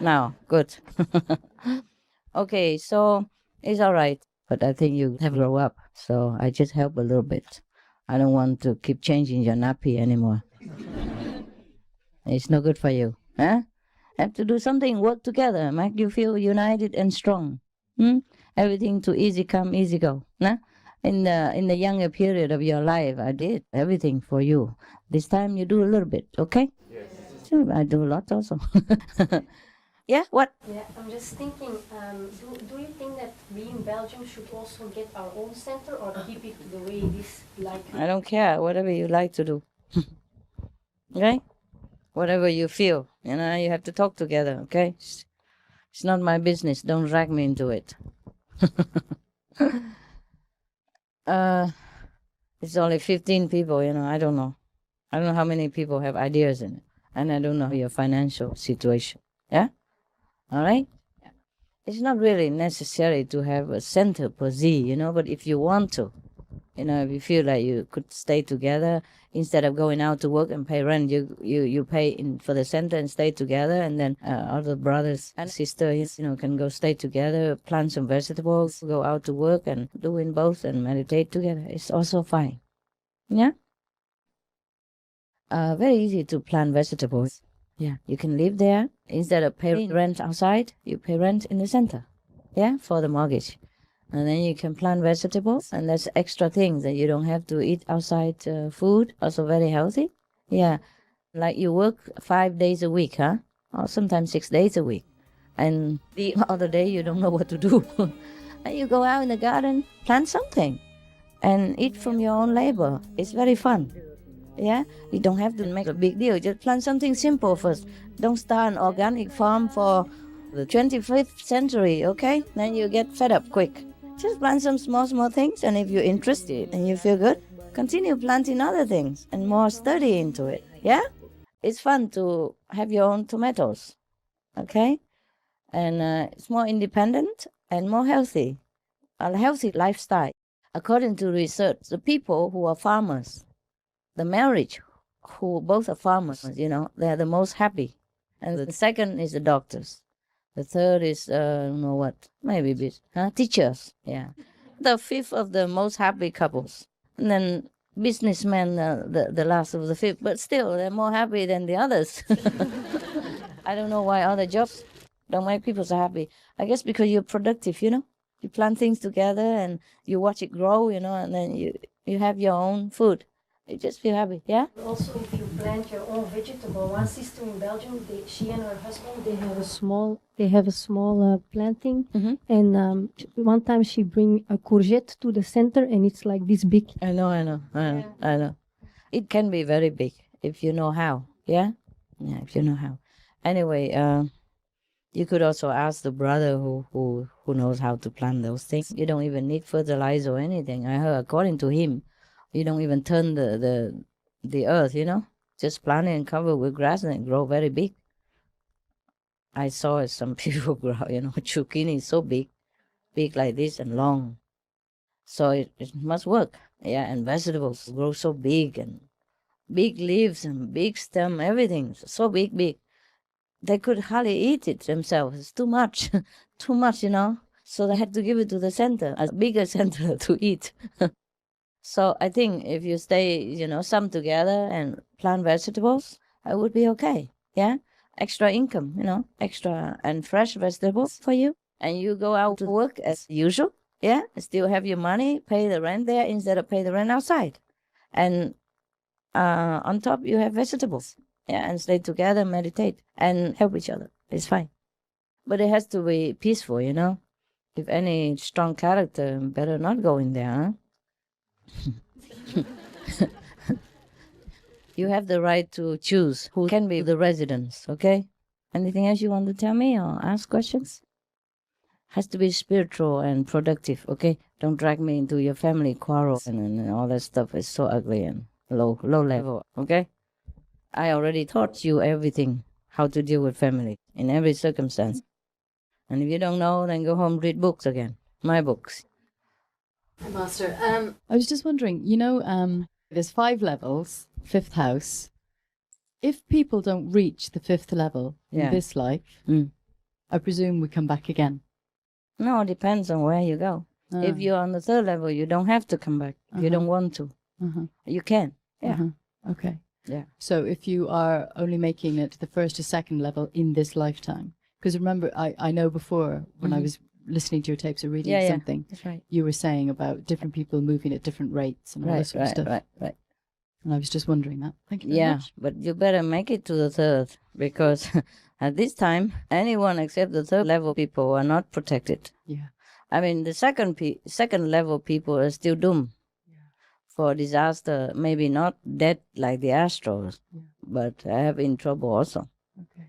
Speaker 7: No, good. Okay, so it's all right. But I think you have grown up, so I just help a little bit. I don't want to keep changing your nappy anymore. It's no good for you. Huh? Have to do something, work together, make you feel united and strong. Everything too easy come, easy go. Nah? In the younger period of your life, I did everything for you. This time you do a little bit, okay? Yes. Sure, I do a lot also. Yeah, what?
Speaker 19: Yeah, I'm just thinking, do you think that we in Belgium should also get our own center or keep it the way it is like?
Speaker 7: I don't care, whatever you like to do. Okay? Whatever you feel, you have to talk together, okay? It's not my business, don't drag me into it. It's only 15 people, I don't know. I don't know how many people have ideas in it. And I don't know your financial situation, yeah? All right? Yeah. It's not really necessary to have a center per se, but if you want to, if you feel like you could stay together, instead of going out to work and pay rent, you pay in for the center and stay together, and then other brothers and sisters, can go stay together, plant some vegetables, go out to work and doing both and meditate together. It's also fine. Yeah? Very easy to plant vegetables. Yeah, you can live there. Instead of paying rent outside, you pay rent in the center. Yeah, for the mortgage. And then you can plant vegetables, and that's extra things that you don't have to eat outside food. Also very healthy. Yeah, like you work 5 days a week, huh? Or sometimes 6 days a week. And the other day you don't know what to do. And you go out in the garden, plant something, and eat from your own labor. It's very fun. Yeah, you don't have to make a big deal. Just plant something simple first. Don't start an organic farm for the 25th century, okay? Then you get fed up quick. Just plant some small things, and if you're interested and you feel good, continue planting other things and more study into it, yeah? It's fun to have your own tomatoes, okay? And it's more independent and more healthy, a healthy lifestyle. According to research, the people who are farmers, the marriage who both are farmers, they're the most happy. And the second is the doctors. The third is, maybe teachers, yeah. The fifth of the most happy couples. And then businessmen, the last of the fifth. But still, they're more happy than the others. I don't know why other jobs don't make people so happy. I guess because you're productive, You plant things together and you watch it grow, and then you have your own food. You just feel happy, yeah?
Speaker 19: Also, if you plant your own vegetable, one sister in Belgium, she and her husband, they have a small planting, and one time she bring a courgette to the center, and it's like this big.
Speaker 7: I know. It can be very big if you know how, yeah? Yeah, if you know how. Anyway, you could also ask the brother who knows how to plant those things. You don't even need fertilizer or anything. I heard, according to him, you don't even turn the earth, Just plant it and cover with grass and it grow very big. I saw some people grow, zucchini is so big like this and long. So it must work. Yeah, and vegetables grow so big and big leaves and big stem, everything. So big. They could hardly eat it themselves. It's too much, So they had to give it to the center, a bigger center to eat. So I think if you stay, some together and plant vegetables, I would be okay. Yeah, extra income, extra and fresh vegetables for you, and you go out to work as usual. Yeah, still have your money, pay the rent there instead of pay the rent outside, and on top you have vegetables. Yeah, and stay together, meditate, and help each other. It's fine, but it has to be peaceful. If any strong character, better not go in there. Huh? You have the right to choose who can be the residents, okay? Anything else you want to tell me or ask questions? Has to be spiritual and productive, okay? Don't drag me into your family quarrel and all that stuff is so ugly and low level, okay? I already taught you everything, how to deal with family in every circumstance. And if you don't know, then go home, read books again, my books.
Speaker 20: Master, I was just wondering, there's 5 levels, 5th house. If people don't reach the 5th level in this life, I presume we come back again.
Speaker 7: No, it depends on where you go. If you're on the 3rd level, you don't have to come back. If you don't want to. You can. Yeah.
Speaker 20: Okay.
Speaker 7: Yeah.
Speaker 20: So if you are only making it to the 1st or 2nd level in this lifetime, because remember, I know before when I was listening to your tapes or reading something,
Speaker 7: that's right.
Speaker 20: You were saying about different people moving at different rates and all this sort of stuff.
Speaker 7: Right.
Speaker 20: And I was just wondering that. Thank you very much.
Speaker 7: But you better make it to the 3rd because at this time, anyone except the 3rd level people are not protected.
Speaker 20: Yeah.
Speaker 7: I mean, the second level people are still doomed for disaster. Maybe not dead like the Astros, but I have in trouble also.
Speaker 20: Okay.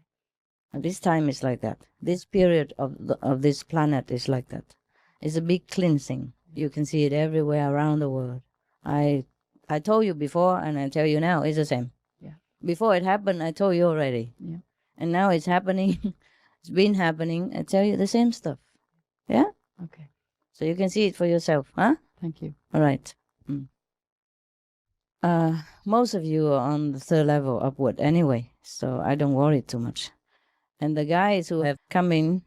Speaker 7: And this time is like that. This period of this planet is like that. It's a big cleansing. You can see it everywhere around the world. I told you before, and I tell you now, it's the same.
Speaker 20: Yeah.
Speaker 7: Before it happened, I told you already.
Speaker 20: Yeah.
Speaker 7: And now it's happening. It's been happening. I tell you the same stuff. Yeah?
Speaker 20: Okay.
Speaker 7: So you can see it for yourself, huh?
Speaker 20: Thank you.
Speaker 7: All right. Most of you are on the 3rd level upward anyway, so I don't worry too much. And the guys who have come in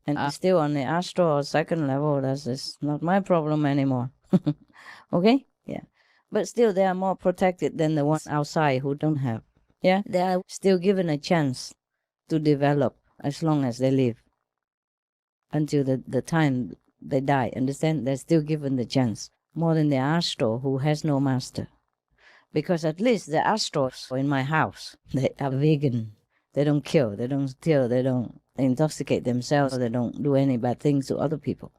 Speaker 7: and are still on the astral or 2nd level, that's not my problem anymore. Okay? Yeah. But still, they are more protected than the ones outside who don't have. Yeah? They are still given a chance to develop as long as they live. Until the time they die. Understand? They're still given the chance. More than the astral who has no master. Because at least the astros in my house, they are vegan. They don't kill, they don't steal, they don't intoxicate themselves, they don't do any bad things to other people.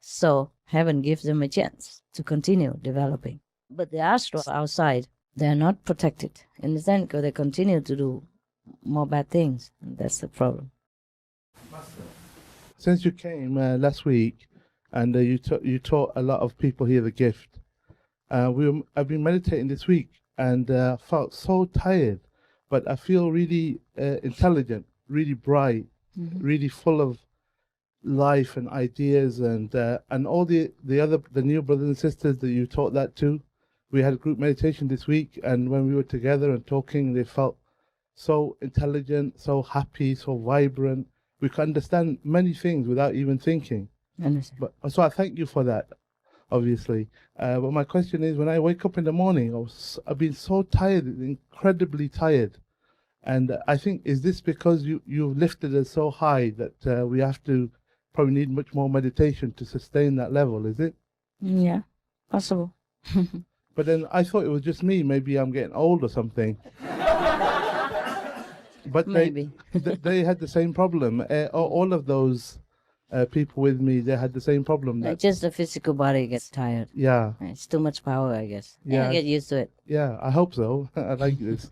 Speaker 7: So heaven gives them a chance to continue developing. But the astros outside, they are not protected. Understand? Because they continue to do more bad things. And that's the problem.
Speaker 21: Since you came last week and you taught a lot of people here the gift, I've been meditating this week and felt so tired, but I feel really intelligent, really bright, really full of life and ideas and all the new brothers and sisters that you taught that to. We had a group meditation this week, and when we were together and talking, they felt so intelligent, so happy, so vibrant. We could understand many things without even thinking. So I thank you for that. Obviously. But my question is, when I wake up in the morning, I've been so tired, incredibly tired. And I think, is this because you've lifted us so high that we have to probably need much more meditation to sustain that level, is it?
Speaker 7: Yeah, possible.
Speaker 21: But then I thought it was just me. Maybe I'm getting old or something. But
Speaker 7: maybe.
Speaker 21: they had the same problem. All of those people with me, they had the same problem.
Speaker 7: Just the physical body gets tired.
Speaker 21: Yeah.
Speaker 7: It's too much power, I guess.
Speaker 21: Yeah.
Speaker 7: You get used to it.
Speaker 21: Yeah, I hope so. I like this.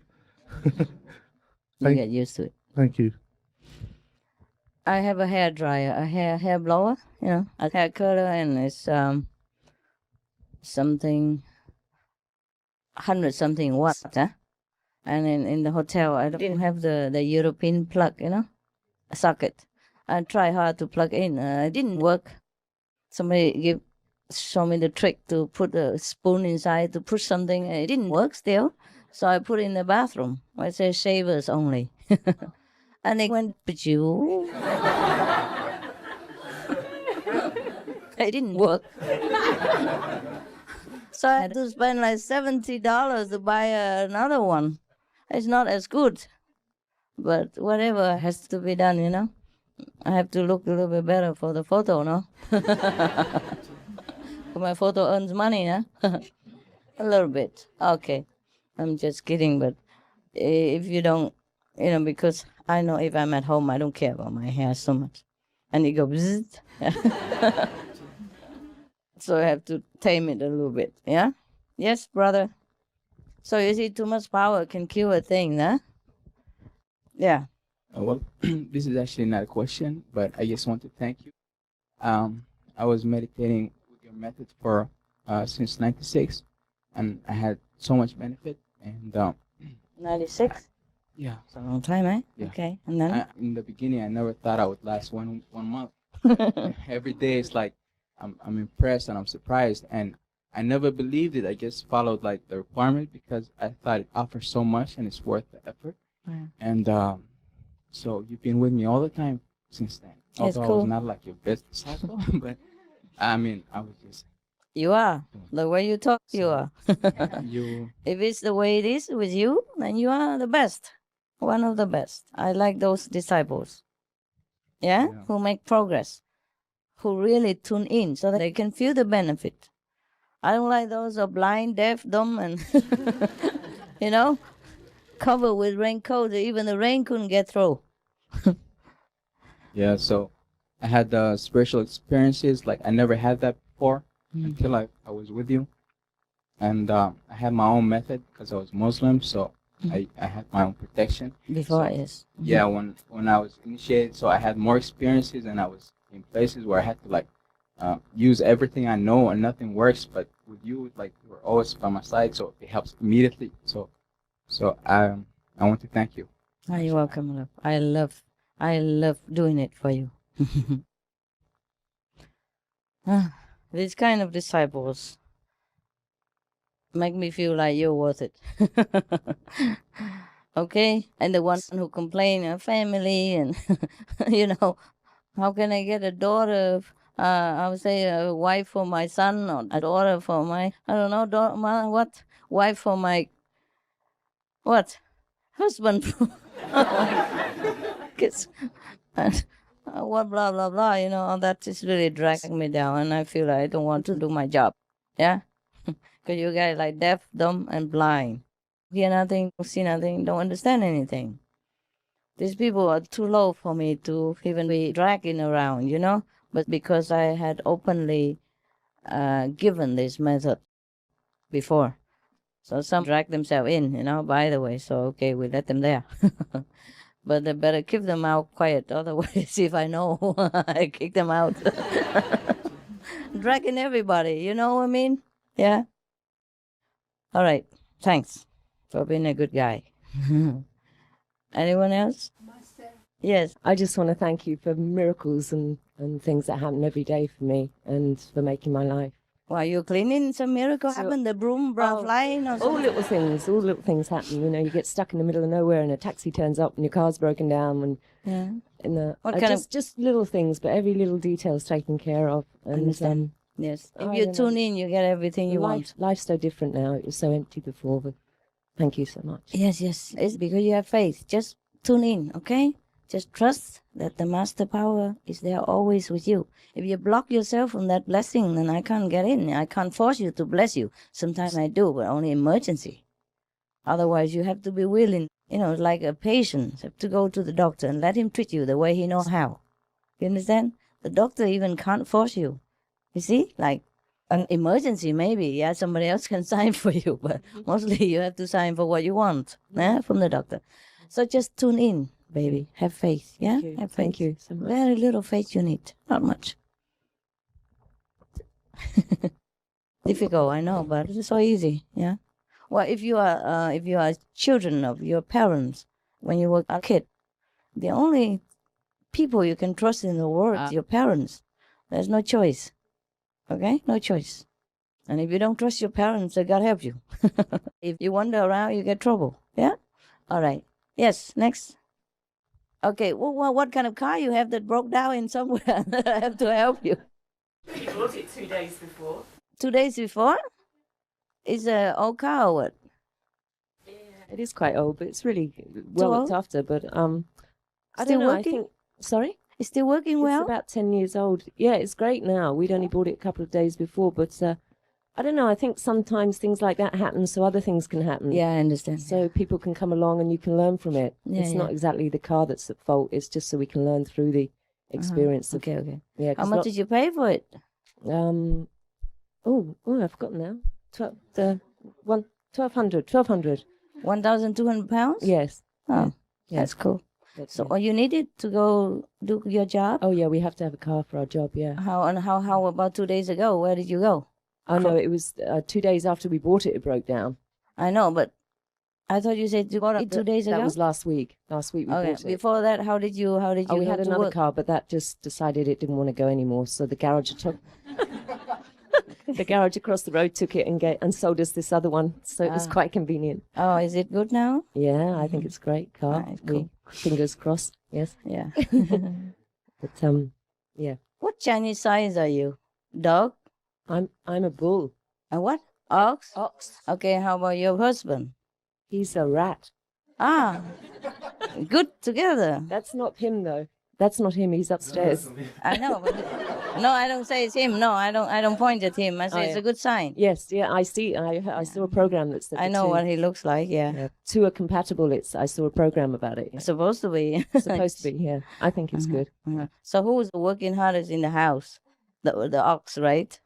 Speaker 7: You get used to it.
Speaker 21: Thank you.
Speaker 7: I have a hair dryer, a hair blower, a hair curler, and it's something 100 something watts, huh? And in the hotel, I didn't have the European plug, a socket. I tried hard to plug in. It didn't work. Somebody show me the trick to put a spoon inside to push something. It didn't work still. So I put it in the bathroom. I say shavers only. And they went, but you. It didn't work. So I had to spend like $70 to buy another one. It's not as good. But whatever has to be done, I have to look a little bit better for the photo, no? My photo earns money, huh? A little bit. Okay. I'm just kidding, but if you don't, because I know if I'm at home, I don't care about my hair so much. And it goes, so I have to tame it a little bit, yeah? Yes, brother? So you see, too much power can kill a thing, huh? Yeah.
Speaker 1: Well, this is actually not a question, but I just want to thank you. I was meditating with your method for since '96, and I had so much benefit. And
Speaker 7: 96?
Speaker 1: yeah,
Speaker 7: It's a long time, eh?
Speaker 1: Yeah.
Speaker 7: Okay. And then?
Speaker 1: In the beginning, I never thought I would last one month. Every day, it's like I'm impressed and I'm surprised, and I never believed it. I just followed like the requirement because I thought it offers so much and it's worth the effort.
Speaker 7: Yeah.
Speaker 1: And so you've been with me all the time since then.
Speaker 7: That's
Speaker 1: Although I
Speaker 7: cool.
Speaker 1: was not like your best disciple, but I mean, I was just
Speaker 7: You are. The way you talk, you are.
Speaker 1: you.
Speaker 7: If it's the way it is with you, then you are the best. One of the best. I like those disciples. Yeah? Who make progress. Who really tune in so that they can feel the benefit. I don't like those who are blind, deaf, dumb, and, covered with raincoat. Even the rain couldn't get through.
Speaker 1: Yeah, so I had spiritual experiences like I never had that before until I was with you. And I had my own method because I was Muslim, so I had my own protection.
Speaker 7: Before,
Speaker 1: So,
Speaker 7: yes.
Speaker 1: Yeah, when I was initiated, so I had more experiences and I was in places where I had to like use everything I know and nothing works. But with you, like you were always by my side, so it helps immediately. So I want to thank you.
Speaker 7: Oh, you're welcome, love. I love doing it for you. These kind of disciples make me feel like you're worth it. Okay? And the ones who complain, family, and, how can I get a daughter? I would say a wife for my son, or a daughter for my, I don't know, what? Wife for my, what? Husband for kids. And what, blah, blah, blah, all that is really dragging me down, and I feel like I don't want to do my job. Yeah? Because you guys like deaf, dumb, and blind. Hear nothing, see nothing, don't understand anything. These people are too low for me to even be dragging around, But because I had openly given this method before. So some drag themselves in, by the way. So, okay, we let them there. But they better keep them out quiet. Otherwise, if I know, I kick them out. Dragging everybody, you know what I mean? Yeah? All right. Thanks for being a good guy. Anyone else? Yes.
Speaker 10: I just want to thank you for miracles and things that happen every day for me and for making my life.
Speaker 7: While you're cleaning, some miracle happened? The broom flying or something?
Speaker 10: All little things happen. You get stuck in the middle of nowhere and a taxi turns up and your car's broken down. Just little things, but every little detail's taken care of. And,
Speaker 7: understand. Yes. If you tune in, you get everything you want.
Speaker 10: Life's so different now. It was so empty before, but thank you so much.
Speaker 7: Yes. It's because you have faith. Just tune in, okay? Just trust that the master power is there always with you. If you block yourself from that blessing, then I can't get in. I can't force you to bless you. Sometimes I do, but only emergency. Otherwise, you have to be willing. It's like a patient. You have to go to the doctor and let him treat you the way he knows how. You understand? The doctor even can't force you. You see? Like an emergency, maybe. Yeah, somebody else can sign for you, but mostly you have to sign for what you want from the doctor. So just tune in. Baby, have faith, yeah? Have faith.
Speaker 10: Thank you so much.
Speaker 7: Very little faith you need, not much. Difficult, I know, but it's so easy, yeah? Well, if you are children of your parents, when you were a kid, the only people you can trust in the world is your parents. There's no choice, okay? No choice. And if you don't trust your parents, God help you. If you wander around, you get trouble, yeah? All right. Yes, next. Okay, well, what kind of car you have that broke down in somewhere? I have to help you.
Speaker 22: You bought it 2 days before.
Speaker 7: 2 days before? It's an old car or what?
Speaker 10: Yeah, it is quite old, but it's really well looked after. But I don't know.
Speaker 7: Working?
Speaker 10: I think, sorry?
Speaker 7: It's still working well?
Speaker 10: It's about 10 years old. Yeah, it's great now. We'd only bought it a couple of days before, but I don't know. I think sometimes things like that happen, so other things can happen.
Speaker 7: Yeah, I understand.
Speaker 10: So people can come along and you can learn from it. It's not exactly the car that's at fault. It's just so we can learn through the experience.
Speaker 7: Okay.
Speaker 10: Yeah.
Speaker 7: How much did you pay for it?
Speaker 10: I've forgotten now. 1,200.
Speaker 7: 1,200 pounds?
Speaker 10: Yes.
Speaker 7: Oh, that's cool. So you needed to go do your job?
Speaker 10: Oh yeah, we have to have a car for our job. Yeah.
Speaker 7: How about 2 days ago? Where did you go?
Speaker 10: Oh no, it was 2 days after we bought it. It broke down.
Speaker 7: I know, but I thought you said you bought it 2 days ago.
Speaker 10: That was last week. Last week we bought it.
Speaker 7: Before that, how did you?
Speaker 10: Oh, we
Speaker 7: go
Speaker 10: had
Speaker 7: to
Speaker 10: another
Speaker 7: work?
Speaker 10: car, but that just decided it didn't want to go anymore. So the garage took the garage across the road took it and sold us this other one. So it was quite convenient.
Speaker 7: Oh, is it good now?
Speaker 10: Yeah, I think it's a great car.
Speaker 7: Cool.
Speaker 10: Fingers crossed. Yes.
Speaker 7: Yeah.
Speaker 10: But yeah.
Speaker 7: What Chinese size are you? Dog?
Speaker 10: I'm a bull.
Speaker 7: A what? Ox?
Speaker 10: Ox.
Speaker 7: Okay, how about your husband?
Speaker 10: He's a rat.
Speaker 7: Ah, good together.
Speaker 10: That's not him though. That's not him. He's upstairs.
Speaker 7: I know, but no, I don't say it's him. No, I don't point at him. I say it's a good sign.
Speaker 10: Yes, yeah, I see. I saw a program that said
Speaker 7: I know what he looks like. Yeah.
Speaker 10: Two are compatible. I saw a program about it. Yeah.
Speaker 7: Supposed to be.
Speaker 10: Supposed to be. Yeah, I think it's good.
Speaker 7: So who's working hardest in the house? The ox, right?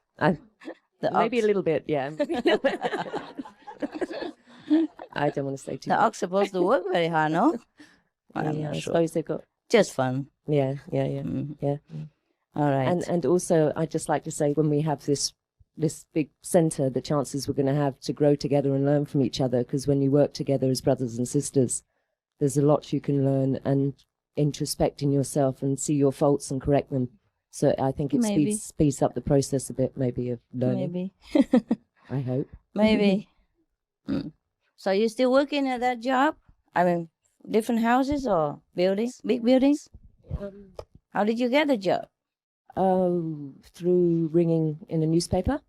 Speaker 10: Maybe a little bit. Yeah. I don't want to say too much.
Speaker 7: The ox supposed to work very hard, no? I'm not
Speaker 10: I
Speaker 7: sure.
Speaker 10: suppose they've got
Speaker 7: Just fun.
Speaker 10: Yeah.
Speaker 7: All right.
Speaker 10: And also, I'd just like to say, when we have this big centre, the chances we're going to have to grow together and learn from each other, because when you work together as brothers and sisters, there's a lot you can learn and introspect in yourself and see your faults and correct them. So I think it speeds up the process a bit, maybe, of learning.
Speaker 7: Maybe.
Speaker 10: I hope.
Speaker 7: Maybe. So you still working at that job? I mean, different houses or buildings? Big buildings? How did you get the job?
Speaker 10: Through ringing in a newspaper.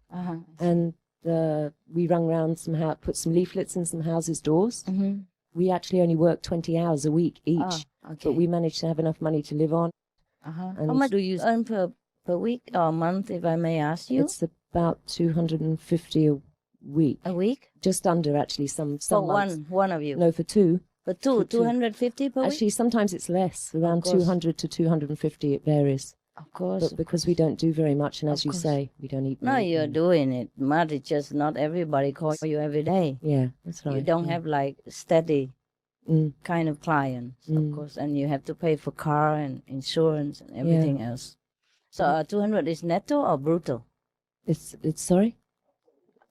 Speaker 10: And we rung round put some leaflets in some houses' doors.
Speaker 7: Mm-hmm.
Speaker 10: We actually only work 20 hours a week each, but we managed to have enough money to live on.
Speaker 7: How much do you earn per week or month, if I may ask you?
Speaker 10: It's about 250 a week.
Speaker 7: A week?
Speaker 10: Just under, actually, some
Speaker 7: For
Speaker 10: months.
Speaker 7: one of you?
Speaker 10: No, for two.
Speaker 7: For two, 250 per week?
Speaker 10: Actually, sometimes it's less, around 200 to 250, it varies.
Speaker 7: Of course.
Speaker 10: But because we don't do very much, and as you say, we don't eat.
Speaker 7: No, you're doing it, but it's just not everybody calls you every day.
Speaker 10: Yeah, that's right.
Speaker 7: You don't have like steady kind of clients, of course, and you have to pay for car and insurance and everything else. So 200 is netto or brutto?
Speaker 10: It's sorry?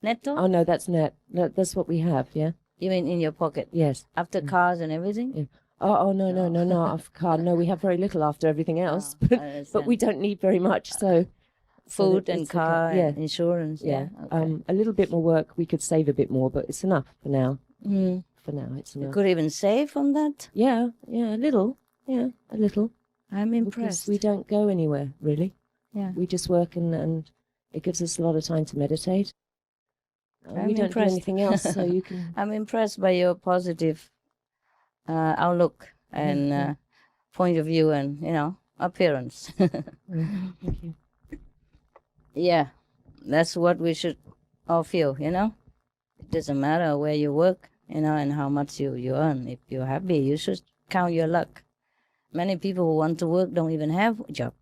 Speaker 7: Netto?
Speaker 10: Oh no, that's net. No, that's what we have. Yeah.
Speaker 7: You mean in your pocket?
Speaker 10: Yes.
Speaker 7: After cars and everything?
Speaker 10: Yeah. Oh no, after car. No, we have very little after everything else, but we don't need very much. So
Speaker 7: food and car and insurance.
Speaker 10: Yeah.
Speaker 7: Okay.
Speaker 10: A little bit more work, we could save a bit more, but it's enough for now. For now, it's enough.
Speaker 7: You could even save on that?
Speaker 10: Yeah, a little. Yeah, a little.
Speaker 7: I'm impressed.
Speaker 10: Because we don't go anywhere, really.
Speaker 7: Yeah.
Speaker 10: We just work and it gives us a lot of time to meditate. We don't do anything else, so you can...
Speaker 7: I'm impressed by your positive outlook and point of view and, appearance.
Speaker 10: Thank you.
Speaker 7: Yeah, that's what we should all feel, It doesn't matter where you work, and how much you earn. If you're happy, you should count your luck. Many people who want to work don't even have a job.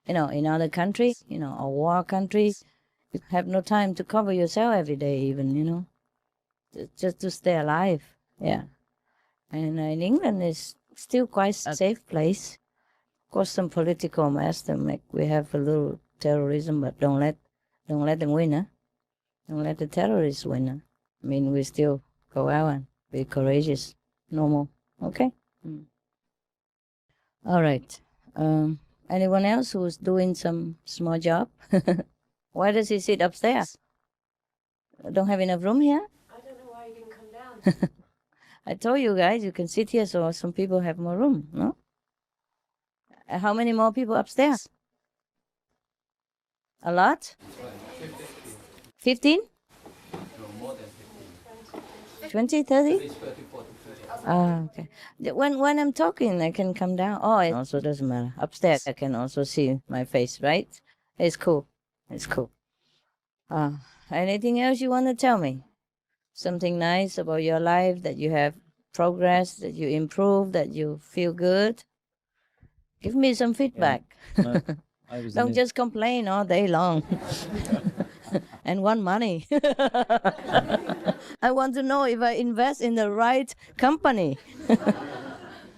Speaker 7: In other countries, or war countries, you have no time to cover yourself every day even, just to stay alive. Yeah. And in England, it's still quite a safe place. Of course, some political mess we have a little terrorism, but don't let them win, huh? Don't let the terrorists win, huh? I mean, we still go out and be courageous, normal. Okay? All right. Anyone else who's doing some small job? Why does he sit upstairs? Don't have enough room here?
Speaker 14: I don't know why you didn't come down.
Speaker 7: I told you guys you can sit here so some people have more room, no? How many more people upstairs? A lot? 15? 20, 30? Ah, okay. When I'm talking, I can come down. Oh, it also doesn't matter. Upstairs, I can also see my face, right? It's cool. It's cool. Anything else you want to tell me? Something nice about your life, that you have progress, that you improve, that you feel good? Give me some feedback. Don't just complain all day long. And want money. I want to know if I invest in the right company.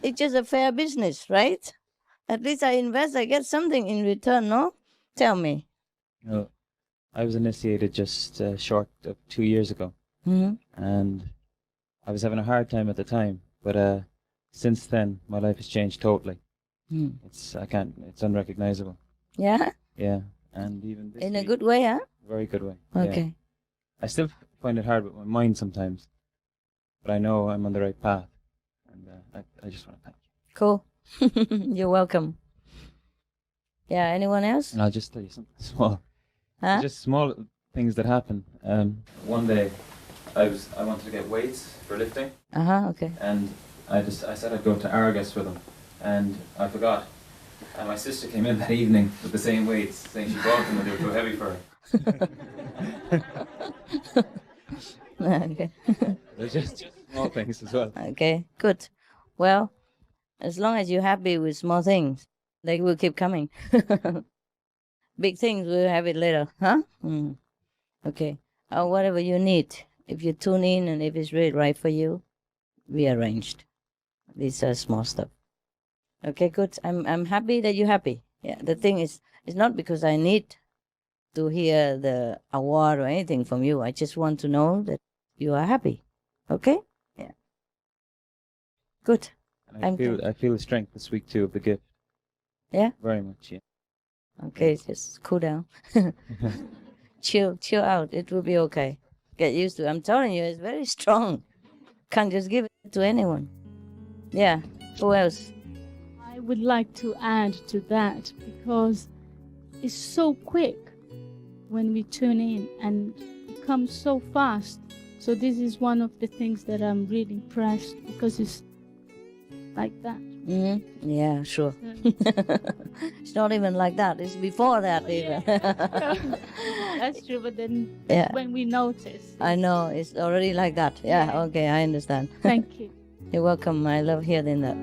Speaker 7: It's just a fair business, right? At least I invest, I get something in return, no? Tell me.
Speaker 2: No, I was initiated just short of 2 years ago. And I was having a hard time at the time, but since then my life has changed totally. It's unrecognizable.
Speaker 7: Yeah?
Speaker 2: Yeah, and even this
Speaker 7: In a
Speaker 2: week-
Speaker 7: good way, huh?
Speaker 2: Very good way.
Speaker 7: Okay.
Speaker 2: Yeah. I still find it hard with my mind sometimes, but I know I'm on the right path, and I just want to thank you.
Speaker 7: Cool. You're welcome. Yeah, anyone else?
Speaker 2: And I'll just tell you something small.
Speaker 7: Huh?
Speaker 2: Just small things that happen. One day, I wanted to get weights for lifting,
Speaker 7: Okay.
Speaker 2: and I said I'd go to Argos with them, and I forgot. And my sister came in that evening with the same weights, saying she bought them and they were too heavy for her.
Speaker 7: Okay.
Speaker 2: They're just small things as well.
Speaker 7: Okay, good. Well, as long as you're happy with small things, they will keep coming. Big things, we'll have it later, huh? Okay. Whatever you need, if you tune in and if it's really right for you, we arranged. These are small stuff. Okay, good. I'm happy that you're happy. Yeah, the thing is, it's not because I need to hear the award or anything from you. I just want to know that you are happy. Okay? Yeah. Good.
Speaker 2: And I feel the strength this week too of the gift.
Speaker 7: Yeah?
Speaker 2: Very much, yeah.
Speaker 7: Okay, just cool down. Chill out. It will be okay. Get used to it. I'm telling you, it's very strong. Can't just give it to anyone. Yeah. Who else?
Speaker 4: I would like to add to that because it's so quick when we tune in and it comes so fast. So this is one of the things that I'm really impressed because it's like that.
Speaker 7: Yeah, sure. It's not even like that. It's before that even.
Speaker 4: That's true, but then
Speaker 7: Yeah.
Speaker 4: when we notice.
Speaker 7: I know, it's already like that. Yeah, okay, I understand.
Speaker 4: Thank you.
Speaker 7: You're welcome. I love hearing that.